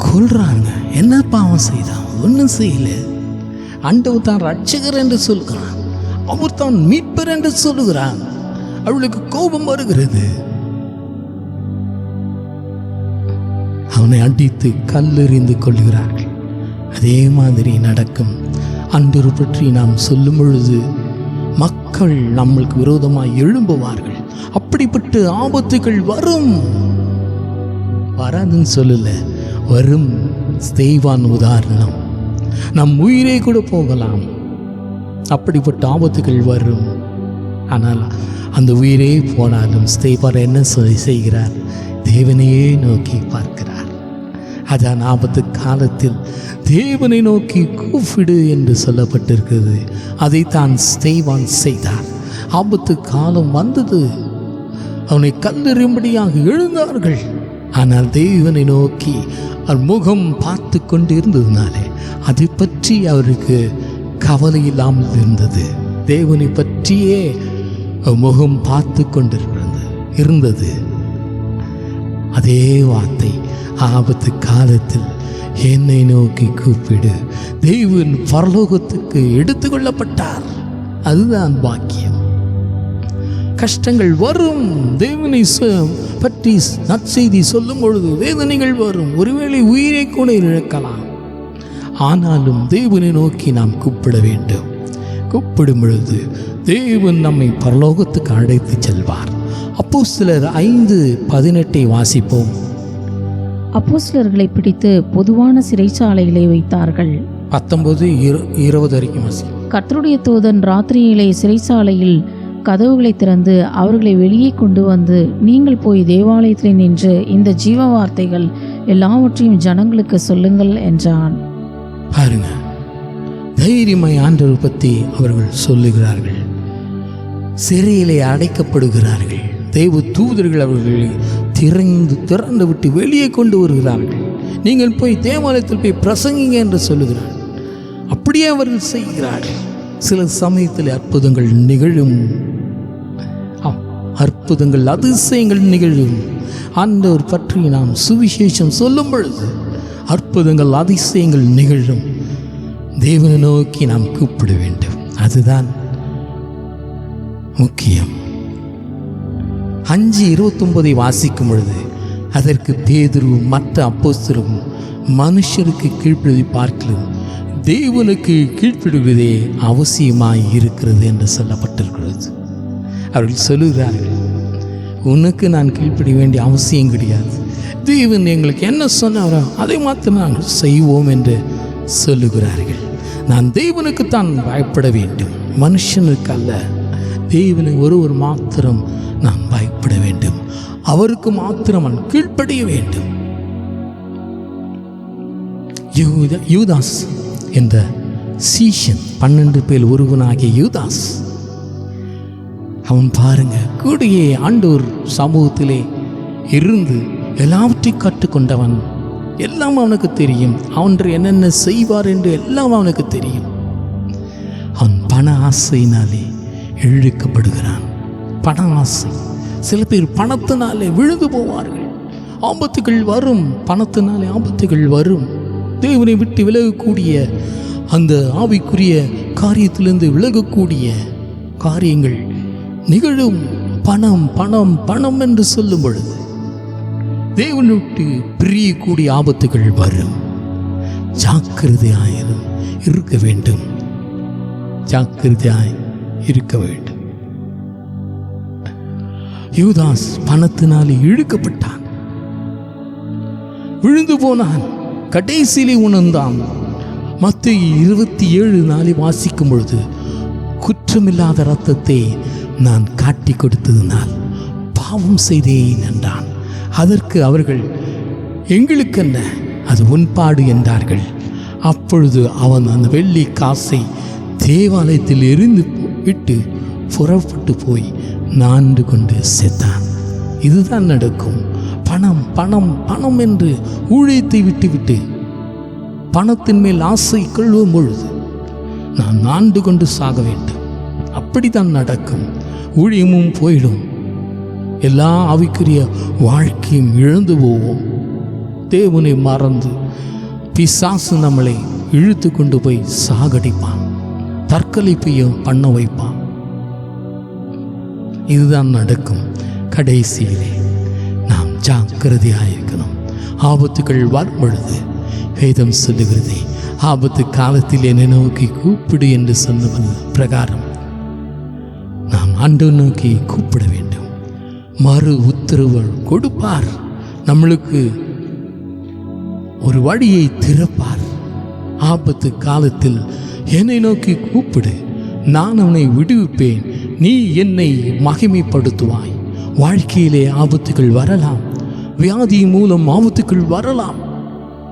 கொல்றாங்க. என்ன பாவம் செய்தான்? ஒன்றும் செய்யல. ஆண்டவர் தான் ரட்சகர் என்று சொல்கிறான், அவர் தான் மீட்பர் என்று சொல்லுகிறான். அவளுக்கு கோபம் வருகிறது. அவனை அடித்து கல்லெறிந்து கொள்கிறார்கள். அதே மாதிரி நடக்கும். அன்று பற்றி நாம் சொல்லும் பொழுது மக்கள் நம்மளுக்கு விரோதமாக எழும்புவார்கள். அப்படிப்பட்ட ஆபத்துகள் வரும். வராதுன்னு சொல்லல, வரும். ஸ்தேவான் உதாரணம். நம் உயிரே கூட போகலாம். அப்படிப்பட்ட ஆபத்துகள் வரும். ஆனால் அந்த உயிரே போனாலும் ஸ்தேவான் என்ன செய்கிறார்? தேவனையே நோக்கி பார்க்கிறார். அதான் ஆபத்து காலத்தில் தேவனை நோக்கி கூப்பிடு என்று சொல்லப்பட்டிருக்கிறது. அதைத்தான் ஸ்தேவான் செய்தார். ஆபத்து காலம் வந்தது. அவனை கல்லெறியும்படியாக எழுந்தார்கள். ஆனால் தேவனை நோக்கி அவர் முகம் பார்த்து கொண்டு இருந்ததுனாலே அதை பற்றி அவருக்கு கவலை இல்லாமல் இருந்தது. தேவனை பற்றியே முகம் பார்த்து கொண்டிருந்தது. அதே வார்த்தை, ஆபத்து காலத்தில் என்னை நோக்கி கூப்பிடு. தேவன் பரலோகத்துக்கு எடுத்துக்கொள்ளப்பட்டார். அதுதான் பாக்கியம். கஷ்டங்கள் வரும். தேவனை பற்றி நற்செய்தி சொல்லும் பொழுது வேதனைகள் வரும். ஒருவேளை உயிரை கூட இழக்கலாம். ஆனாலும் தேவனை நோக்கி நாம் கூப்பிட வேண்டும். கூப்பிடும் பொழுது தேவன் நம்மை பரலோகத்துக்கு அழைத்து செல்வார். அப்போஸ்தலர் 5:18 வாசிப்போம். அப்போஸ்தலர்களை பிடித்து பொதுவான சிறைச்சாலைகளை வைத்தார்கள். 19-20 வரைக்கும் வாசிப்போம். கர்த்தருடைய தூதன் ராத்திரியிலே சிறைச்சாலையில் கதவுகளை திறந்து அவர்களை வெளியே கொண்டு வந்து, நீங்கள் போய் தேவாலயத்தில் நின்று இந்த ஜீவ வார்த்தைகள் எல்லாவற்றையும் ஜனங்களுக்கு சொல்லுங்கள் என்றான். பாருங்க, தைரியமாய் ஆண்டவர் பற்றி அவர்கள் சொல்லுகிறார்கள். சிறையிலே அடைக்கப்படுகிறார்கள். தெய்வ தூதர்கள் அவர்களை திறந்து விட்டு வெளியே கொண்டு வருகிறார்கள். நீங்கள் போய் தேவாலயத்தில் போய் பிரசங்கிங்க என்று சொல்லுகிறார்கள். அப்படியே அவர்கள் செய்கிறார்கள். சில சமயத்தில் அற்புதங்கள் நிகழும். அற்புதங்கள், அதிசயங்கள் நிகழும். ஆண்டவர் பற்றி நாம் சுவிசேஷம் சொல்லும் பொழுது அற்புதங்கள், அதிசயங்கள் நிகழும். தேவனை நோக்கி நாம் கூப்பிட வேண்டும். அதுதான் முக்கியம். 5:29 வாசிக்கும் பொழுது, அதற்கு பேதுருவும் மற்ற அப்போஸ்தலரும் மனுஷருக்கு கீழ்ப்படிவதை பார்க்கலாம் தேவனுக்கு கீழ்ப்படுவதே அவசியமாய் இருக்கிறது என்று சொல்லப்பட்டிருக்கிறது. அவர்கள் சொல்லுகிறார்கள், உனக்கு நான் கீழ்ப்படிய வேண்டிய அவசியம் கிடையாது. தேவன் எங்களுக்கு என்ன சொன்னாரோ அதை மாத்திரம் நாங்கள் செய்வோம் என்று சொல்லுகிறார்கள். நான் தேவனுக்குத்தான் பயப்பட வேண்டும், மனுஷனுக்கு அல்ல. தேவனை ஒருவர் மாத்திரம் நான் பயப்பட வேண்டும், அவருக்கு மாத்திரம் நான் கீழ்ப்படிய வேண்டும். யூதாஸ் என்ற சீஷன், 12 பேர் ஒருவனாகிய யூதாஸ், அவன் பாருங்க கூடிய ஆண்டவர் சமூகத்திலே இருந்து எல்லாவற்றையும் கற்றுக்கொண்டவன். எல்லாம் அவனுக்கு தெரியும், அவன் என்னென்ன செய்வார் என்று எல்லாம் அவனுக்கு தெரியும். அவன் பண ஆசையினாலே இழுக்கப்படுகிறான். பண ஆசை. சில பேர் பணத்தினாலே விழுந்து போவார்கள். ஆபத்துகள் வரும், பணத்தினாலே ஆபத்துகள் வரும். தேவனை விட்டு விலகக்கூடிய அந்த ஆவிக்குரிய காரியத்திலிருந்து விலகக்கூடிய காரியங்கள் நிகழும். பணம் பணம் பணம் என்று சொல்லும் பொழுது தேவனை விட்டு பிரியக்கூடிய ஆபத்துகள் வரும். ஜாக்கிரதையாயிரும் இருக்க வேண்டும், ஜாக்கிரதையாய் இருக்க வேண்டும். யூதாஸ் பணத்தினாலே இழுக்கப்பட்டான், விழுந்து போனான். கடைசியிலே உணர்ந்தான். மத்தேயு 27 வாசிக்கும் பொழுது, குற்றமில்லாத இரத்தத்தை நான் காட்டி கொடுத்ததினால் பாவம் செய்தேன் என்றான். அதற்கு அவர்கள், எங்களுக்கு என்ன, அது உன்பாடு என்றார்கள். அப்பொழுது அவன் அந்த வெள்ளி காசை தேவாலயத்தில் எரிந்து விட்டு புறப்பட்டு போய் நான்கு கொண்டு செத்தான். இதுதான் நடக்கும். பணம் பணம் பணம் என்று ஊழியத்தை விட்டுவிட்டு பணத்தின் மேல் ஆசை கொள்ளும் பொழுது நான் நான்கு கொண்டு சாக வேண்டும். அப்படித்தான் நடக்கும். ஊழியமும் போயிடும், எல்லா ஆவிக்குரிய வாழ்க்கையும் இழந்து போவோம். தேவனை மறந்து பிசாசு நம்மளை இழுத்து கொண்டு போய் சாகடிப்பான், தற்கொலைப்பையும் பண்ண வைப்பான். இதுதான் நடக்கும். கடைசியிலே நாம் ஜாக்கிரதையாயிருக்கணும். ஆபத்துகள் வரும் பொழுது வேதம் சொல்லுகிறது, ஆபத்து காலத்தில் என்னை நோக்கி கூப்பிடு என்று சொன்னது பிரகாரம் நாம் ஆண்டவரை நோக்கி கூப்பிட வேண்டும். மறு உத்தரவு கொடுப்பார், நம்மளுக்கு ஒரு வழியை திறப்பார். ஆபத்து காலத்தில் என்னை நோக்கி கூப்பிடு, நான் அவனை விடுவிப்பேன், நீ என்னை மகிமைப்படுத்துவாய். வாழ்க்கையிலே ஆபத்துகள் வரலாம், வியாதி மூலம் ஆபத்துகள் வரலாம்,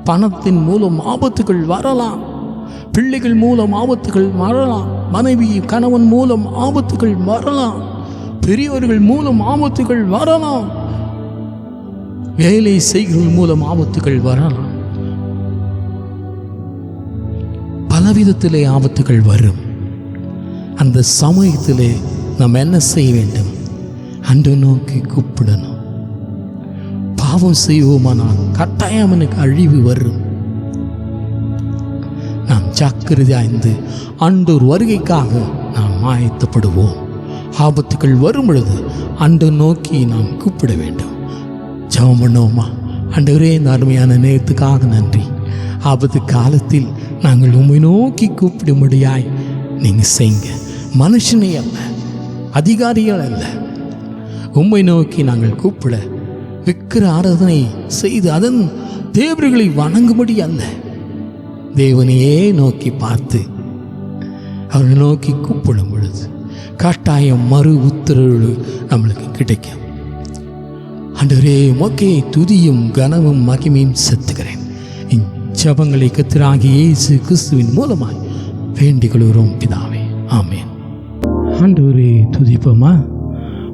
பணத்தின் மூலம் ஆபத்துகள் வரலாம், பிள்ளைகள் மூலம் ஆபத்துகள் வரலாம், மனைவி கணவன் மூலம் ஆபத்துகள் வரலாம், பெரியவர்கள் மூலம் ஆபத்துகள் வரலாம், வேலை செய்கிறவர்கள் மூலம் ஆபத்துகள் வரலாம். பலவிதத்திலே ஆபத்துகள் வரும். அந்த சமயத்திலே நாம் என்ன செய்ய வேண்டும்? அன்று நோக்கி கூப்பிடணும். பாவம் செய்வோமானால் கட்டாயம் எனக்கு அழிவு வரும். நாம் ஜாக்கிரதையாய்ந்து ஆண்டவர் வருகைக்காக நாம் ஆயத்தப்படுவோம். ஆபத்துகள் வரும் பொழுது அன்று நோக்கி நாம் கூப்பிட வேண்டும். ஜெபம் பண்ணுவோமா? ஆண்டவரே, இந்த அருமையான நேரத்துக்காக நன்றி. ஆபத்து காலத்தில் நாங்கள் உம்மை நோக்கி கூப்பிடும்படியாய் நீங்கள் செய்யுங்க. மனுஷனே அல்ல, அதிகாரிகள் அல்ல, உம்மை நோக்கி நாங்கள் கூப்பிட விக்கிர ஆராதனை செய்து அதன் தேவர்களை வணங்கும்படி அல்ல, தேவனையே நோக்கி பார்த்து அவரை நோக்கி கூப்பிடும் பொழுது கட்டாயம் மறு உத்தரவு நம்மளுக்கு கிடைக்கும். ஆண்டவரே, உமக்கே துதியும் கனமும் மகிமையும் செலுத்துகிறேன். இச்சபங்களை கர்த்தராகிய இயேசு கிறிஸ்துவின் மூலமாய் வேண்டிக் கொள்கிறோம் பிதாவே, ஆமென். ஆண்டவரே, துதிப்போமா?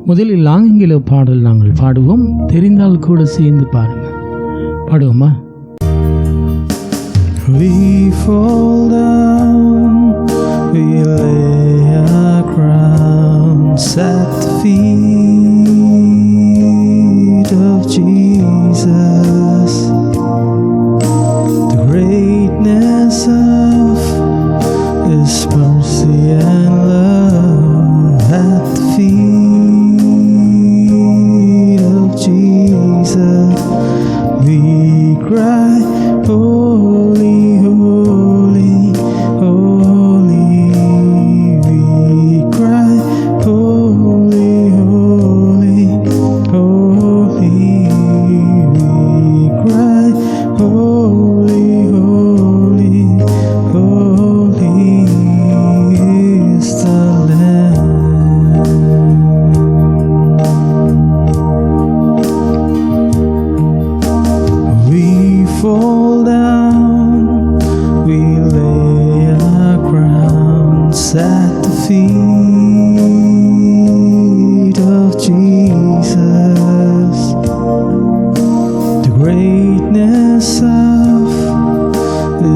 முதலில் ஆங்கில பாடல் நாங்கள் பாடுவோம். தெரிந்தால் கூட சேர்ந்து பாருங்க. பாடுவோமா? We fall down, we lay our crowns at the feet of Jesus. The greatness of His mercy and love at the feet of Jesus. We cry, holy, holy, holy. We cry, holy,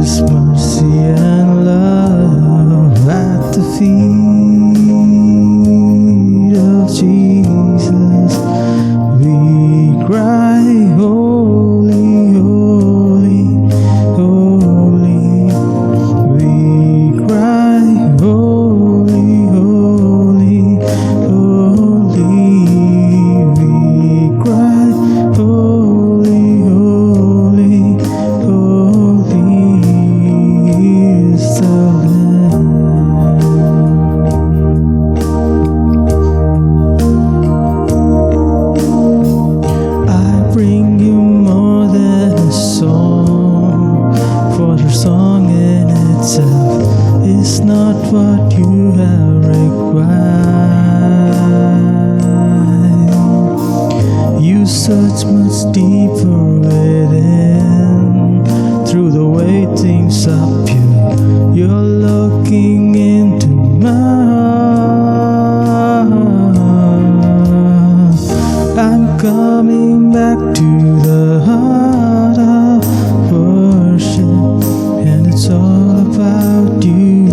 His mercy and love at the feet of Jesus. We cry, holy, holy, holy. We cry, holy, holy, holy. We cry, holy, holy, holy is the Lamb. I bring you more than a song, for the song in itself is not what you have required. You search much deeper within, through the way things are pure. You're looking into my heart. I'm coming back to the heart of worship, and it's all about you,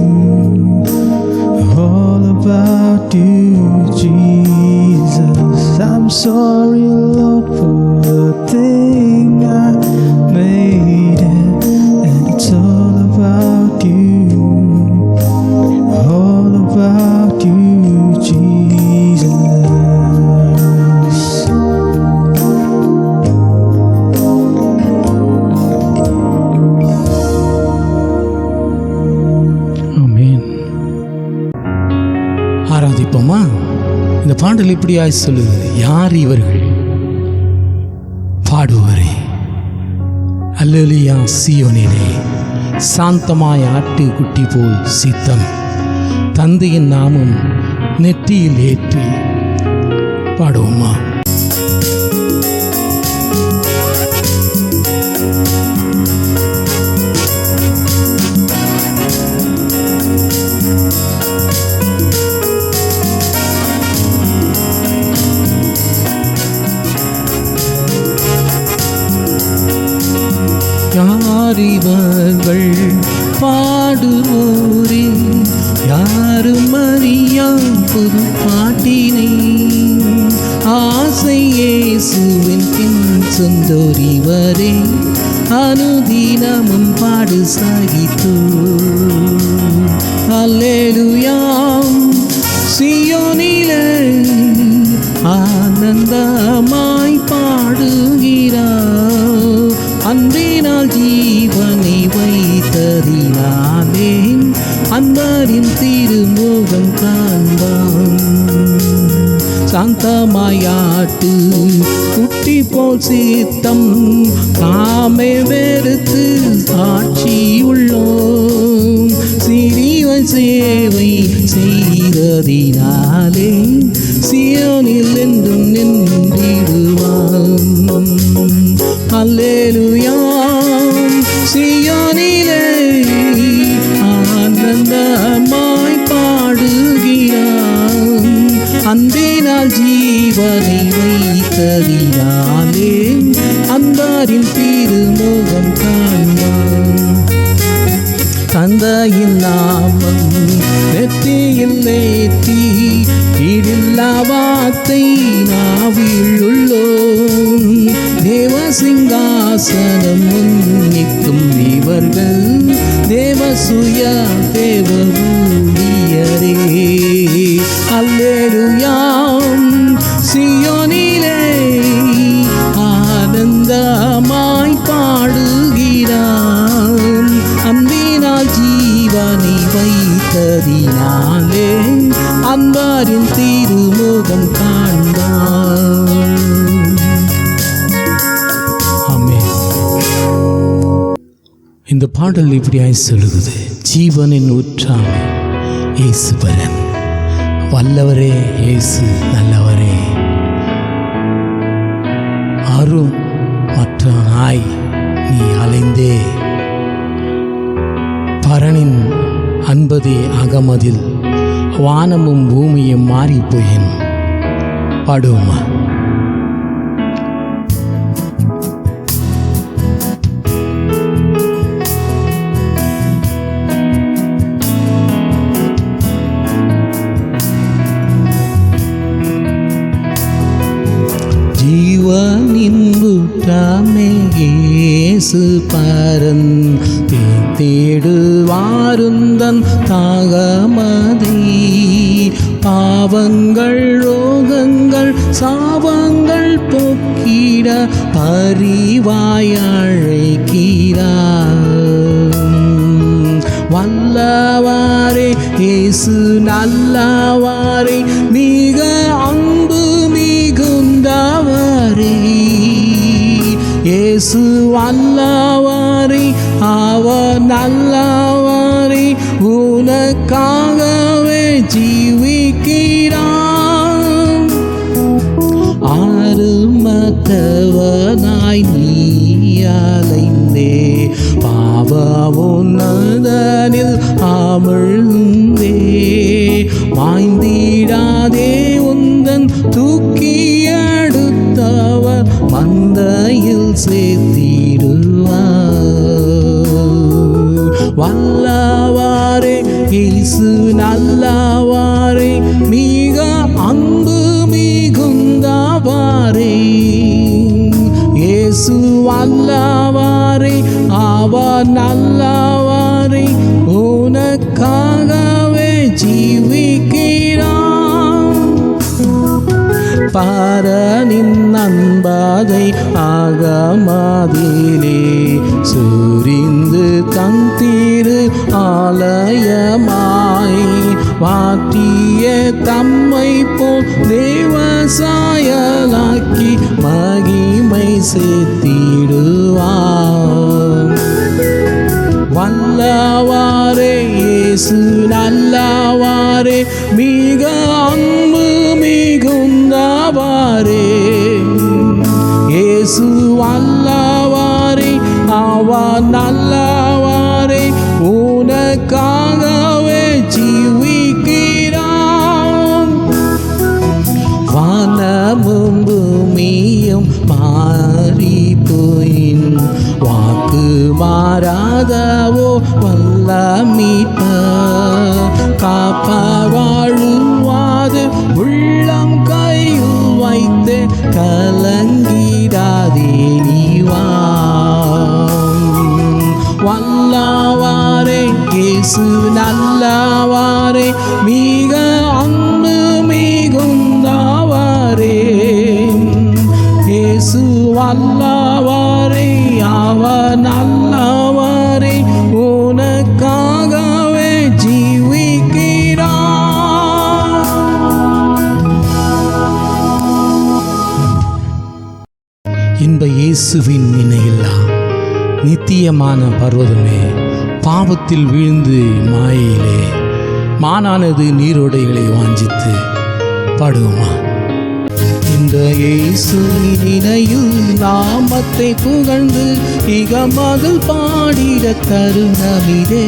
all about you, Jesus. I'm sorry, Lord, for the thing I made it, and it's all about you, all about you, Jesus. ஆமென். ஆராதிப்போமா? இந்த பாடல் இப்படியாய் சொல்லுது, யார் இவர்கள் பாடுவரே? அல்லேலூயா. சீயோனிலே சாந்தமாய் ஆட்டு குட்டி போல் சித்தம் தந்தையின் நாமம் நெற்றியில் ஏற்றி பாடுவோமா? யார் இவர்கள் பாடுவோரே? யாரும் அறியா புது பாட்டினை ஆசை இயேசுவின் பின் சொந்தோரிவரே, அனுதினமும் பாடு சகித்தோ. அல்லேலூயா. சீயோனிலே ஆனந்தமாய் பாடுகிறார், அன்பினால் ஜீவனை வைத்ததினாலே அன்பரின் திருமுகம் காண்பான். சாந்தமாயாட்டு குட்டி போல் சித்தம் தாமே வெறுத்து சாட்சி உள்ளோம், சிறிய சேவை செய்ததினாலே சீயோனில் என்றும் நின்றிடுவான். அல்லேலூயா. சீயோனிலே ஆனந்தமாய் பாடுகிறான், அன்பினால் ஜீவனை வைத்ததினாலே அன்பரின் திருமுகம் காண்பான். தந்தையின் நாமம் நெற்றியில் ஏற்றி இடில்லா வார்த்தை நாவில் உள்ளோம், தேவ சிங்காசனம் முன்னிற்கும் இவர்கள் தேவசுய தேவ ஊழியரே. அல்லேலூயா. சீயோனிலே ஆனந்தமாய் பாடுகிறான், அன்பினால் ஜீவனை வைத்ததினாலே அன்பரின் திருமுகம் காண்பான். ஆமென். இந்த பாடல் இப்படியாய் சொல்லுகிறது, ஜீவனின் ஊற்றாமே இயேசுபரன், வல்லவரே இயேசு நல்லவரே, அரும் மற்ற நாய் நீ அலைந்தே பரனின் அன்பதே அகமதில் வானமும் பூமியும் மாறிப்போயின். பாடுவோமா? இயேசு பரன் தேடுவாருந்தன் தாகமதை பாவங்கள் ரோகங்கள் சாபங்கள் போக்கிட பரிவாய் அழைக்கிறார். வல்லவாரே இயேசு நல்லவாரே மிக அன்பு மிகுந்தவரே இயேசு வல்லவாரே அவர் நல்லவாரே உனக்காகவே ஜீவிக்கிறார். ஆறுமத்தவனாய் நீ அலைந்தே பாவமுன்னதனில் அமிழ்ந்தே மாய்ந்திடாதே உந்தன் தூக்கி எடுத்தவர் மந்தையில் சேர்த்திடுவார். வல்லவாரே இயேசு நல்லவாரே மிக அன்பு மிகுந்தவாரே இயேசு வல்லவாரே அவர் நல்லவாரே உனக்காகவே ஜீவிக்கிறார். பரனின் அன்பதை ஆகமதிலே சுரிந்து தன் திரு ஆலயமாய் மாற்றிய தம்மை போல் தேவசாயலாக்கி மகிமை சேர்த்திடுவார். வல்லவாரே இயேசு நல்லவாரே மிக அன்பு மிகுந்தவாரே இயேசு வல்லவாரே அவர் நல்லவாரே உனக்காகவே ஜீவிக்கிறார். வானமும் பூமியும் மாறி போயின் வாக்கு மாறாதவோ வல்ல மீட்பர் காப்பார் வாழுவாது உள்ளம் கையில் வைத்து கலங்கிடாதே நீ வா. வல்லவாரே இயேசு நல்லவாரே மிக அன்பு மிகுந்தவாரே இயேசு வல்லவாரே அவர் நல்லவாரே உனக்காகவே ஜீவிக்கிறார். இன்ப இயேசுவின் இணையில்லா நித்தியமான பர்வதமே பாவத்தில் வீழ்ந்து மாயிலே மானானது நீரோடைகளை வாஞ்சித்து பாடுவோமா. இந்த இயேசுவின் இணையில் நாமத்தை புகழ்ந்து இகமகள் பாடிட தருணமிதே.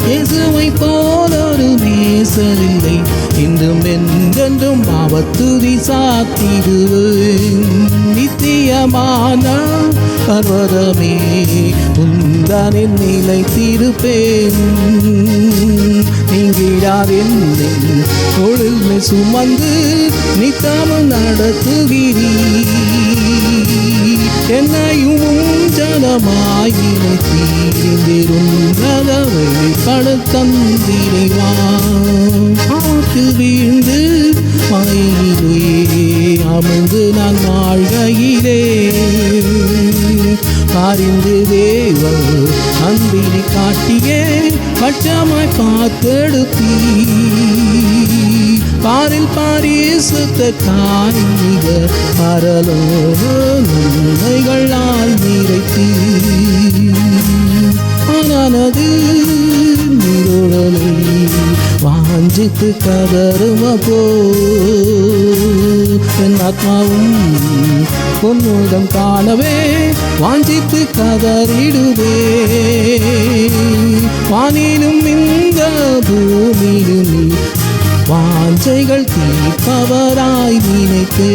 இயேசுவை போலொரு நேசரில்லை இன்றும் என்றென்றும் ஆவத்துதி சாத்திடுவேன். நித்தியமான பர்வதமே உந்தனின் நிலைத்திருப்பேன். நீங்கிடாதென்னை தொழில் சுமந்து நித்தமும் நடத்துகிறீர். என்னையும் ஜனமாய் நினைத்தீர்ந்திருந்ததை படுத்தந்திரைவா. ஆற்றில் வீழ்ந்து மலையிலே அமர்ந்து நான் வாழ்கையிலே அறிந்து தேவர் அன்பினை காட்டியே பட்சமாய் பார்த்தெடுத்தீ. பாரில் பாரிசுத்த காணிக பரலோக நன்மைகளால் நிறைத்தீ. ஆனது நீரோடலை வாஞ்சித்து கதருமப்போ என் ஆத்மாவும் பொன்முகம் காணவே வாஞ்சித்து கதறிடுவே. வானிலும் இந்த பூமியிலும் நீ வாஞ்சைகள் தீர்ப்பவராய் நினைத்தே.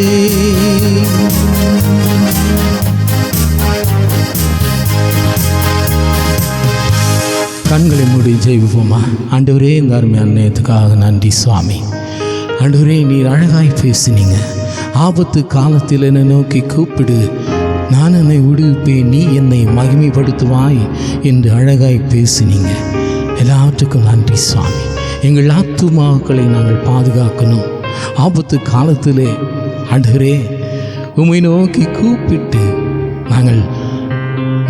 கண்களை மூடி ஜெயிப்போமா. ஆண்டவரே இந்த அருமையான நேரத்துக்காக நன்றி சுவாமி. ஆண்டவரே நீர் அழகாய் பேசினீங்க. ஆபத்து காலத்தில் என்னை நோக்கி கூப்பிடு, நான் என்னை விடுவிப்பேன், நீ என்னை மகிமைப்படுத்துவாய் என்று அழகாய் பேசினீங்க. எல்லாத்துக்கும் நன்றி சுவாமி. எங்கள் ஆத்துமாக்களை நாங்கள் பாதுகாக்கணும். ஆபத்து காலத்திலே ஆண்டவரே உம்மை நோக்கி கூப்பிட்டு நாங்கள்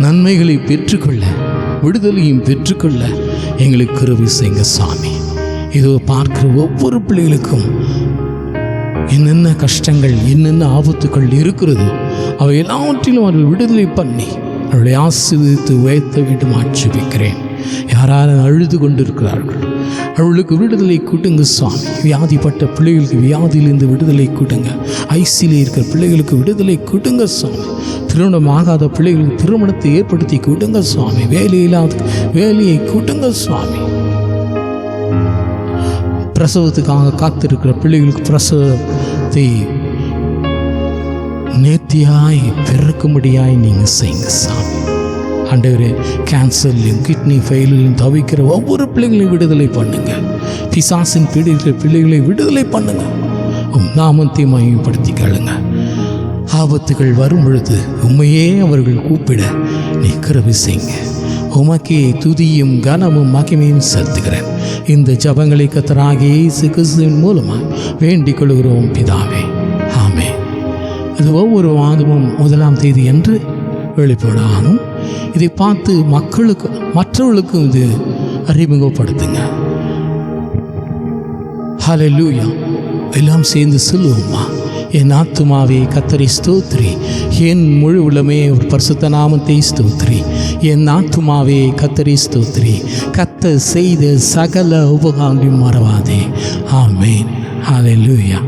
நன்மைகளை பெற்றுக்கொள்ள, விடுதலையும் பெற்றுக்கொள்ள எங்களுக்கு கிருபை செய்யுங்க சாமி. இதோ பார்க்கிற ஒவ்வொரு பிள்ளைகளுக்கும் என்னென்ன கஷ்டங்கள், என்னென்ன ஆபத்துக்கள் இருக்கிறதோ அவை எல்லாவற்றிலும் அவர்கள் விடுதலை பண்ணி அவர்களை ஆசீர்வதித்து உயர்த்த வேண்டும் ஆட்சேபிக்கிறேன். யாராலும் அழுது கொண்டிருக்கிறார்கள், அவர்களுக்கு விடுதலை கூட்டுங்க சுவாமி. வியாதிப்பட்ட பிள்ளைகளுக்கு வியாதியிலிருந்து விடுதலை கூட்டுங்க. ஐசியில் இருக்கிற பிள்ளைகளுக்கு விடுதலை கூட்டுங்க சுவாமி. திருமணம் ஆகாத பிள்ளைகளுக்கு திருமணத்தை ஏற்படுத்தி கூட்டுங்க சுவாமி. வேலையில்லாத வேலையை கூட்டுங்க சுவாமி. பிரசவத்துக்காக காத்திருக்கிற பிள்ளைகளுக்கு பிரசவத்தை நேர்த்தியாய் பிறக்கும்படியாய் நீங்கள் செய்யுங்க சாமி. ஆண்டவரே, கேன்சர்லையும் கிட்னி ஃபெயிலையும் தவிக்கிற ஒவ்வொரு பிள்ளைகளையும் விடுதலை பண்ணுங்க. பிசாசின் பீடிக்கிற பிள்ளைகளை விடுதலை பண்ணுங்க. நாமத்தை மகிமைப்படுத்தி கேளுங்க. ஆபத்துகள் வரும் பொழுது உண்மையே அவர்கள் கூப்பிட நீ கிருபை செய்யுங்க. உமக்கே துதியும் கனமும் மகிமையும் செலுத்துகிறேன். இந்த ஜபங்களை கர்த்தராகிய இயேசு கிறிஸ்துவின் மூலமாக வேண்டிக் கொள்கிறோம் பிதாவே, ஆமென். இது ஒவ்வொரு மாதமும் 1ஆம் தேதி என்று வெளிப்பாடாகும். இதை பார்த்து மற்றவர்களுக்கும் இது அறிமுகப்படுத்துங்க. ஹல்லேலூயா. எல்லாம் சேர்ந்து சொல்லுவோமா? என் ஆத்துமாவே கர்த்தரை ஸ்தோத்திரி, என் முழு உள்ளமே ஒரு பரிசுத்த நாமத்தை ஸ்தோத்திரி. என் ஆத்துமாவே கர்த்தரை ஸ்தோத்திரி, கர்த்தர் செய்த சகல உபகாரங்களையும் மறவாதே. ஆமென். ஹல்லேலூயா.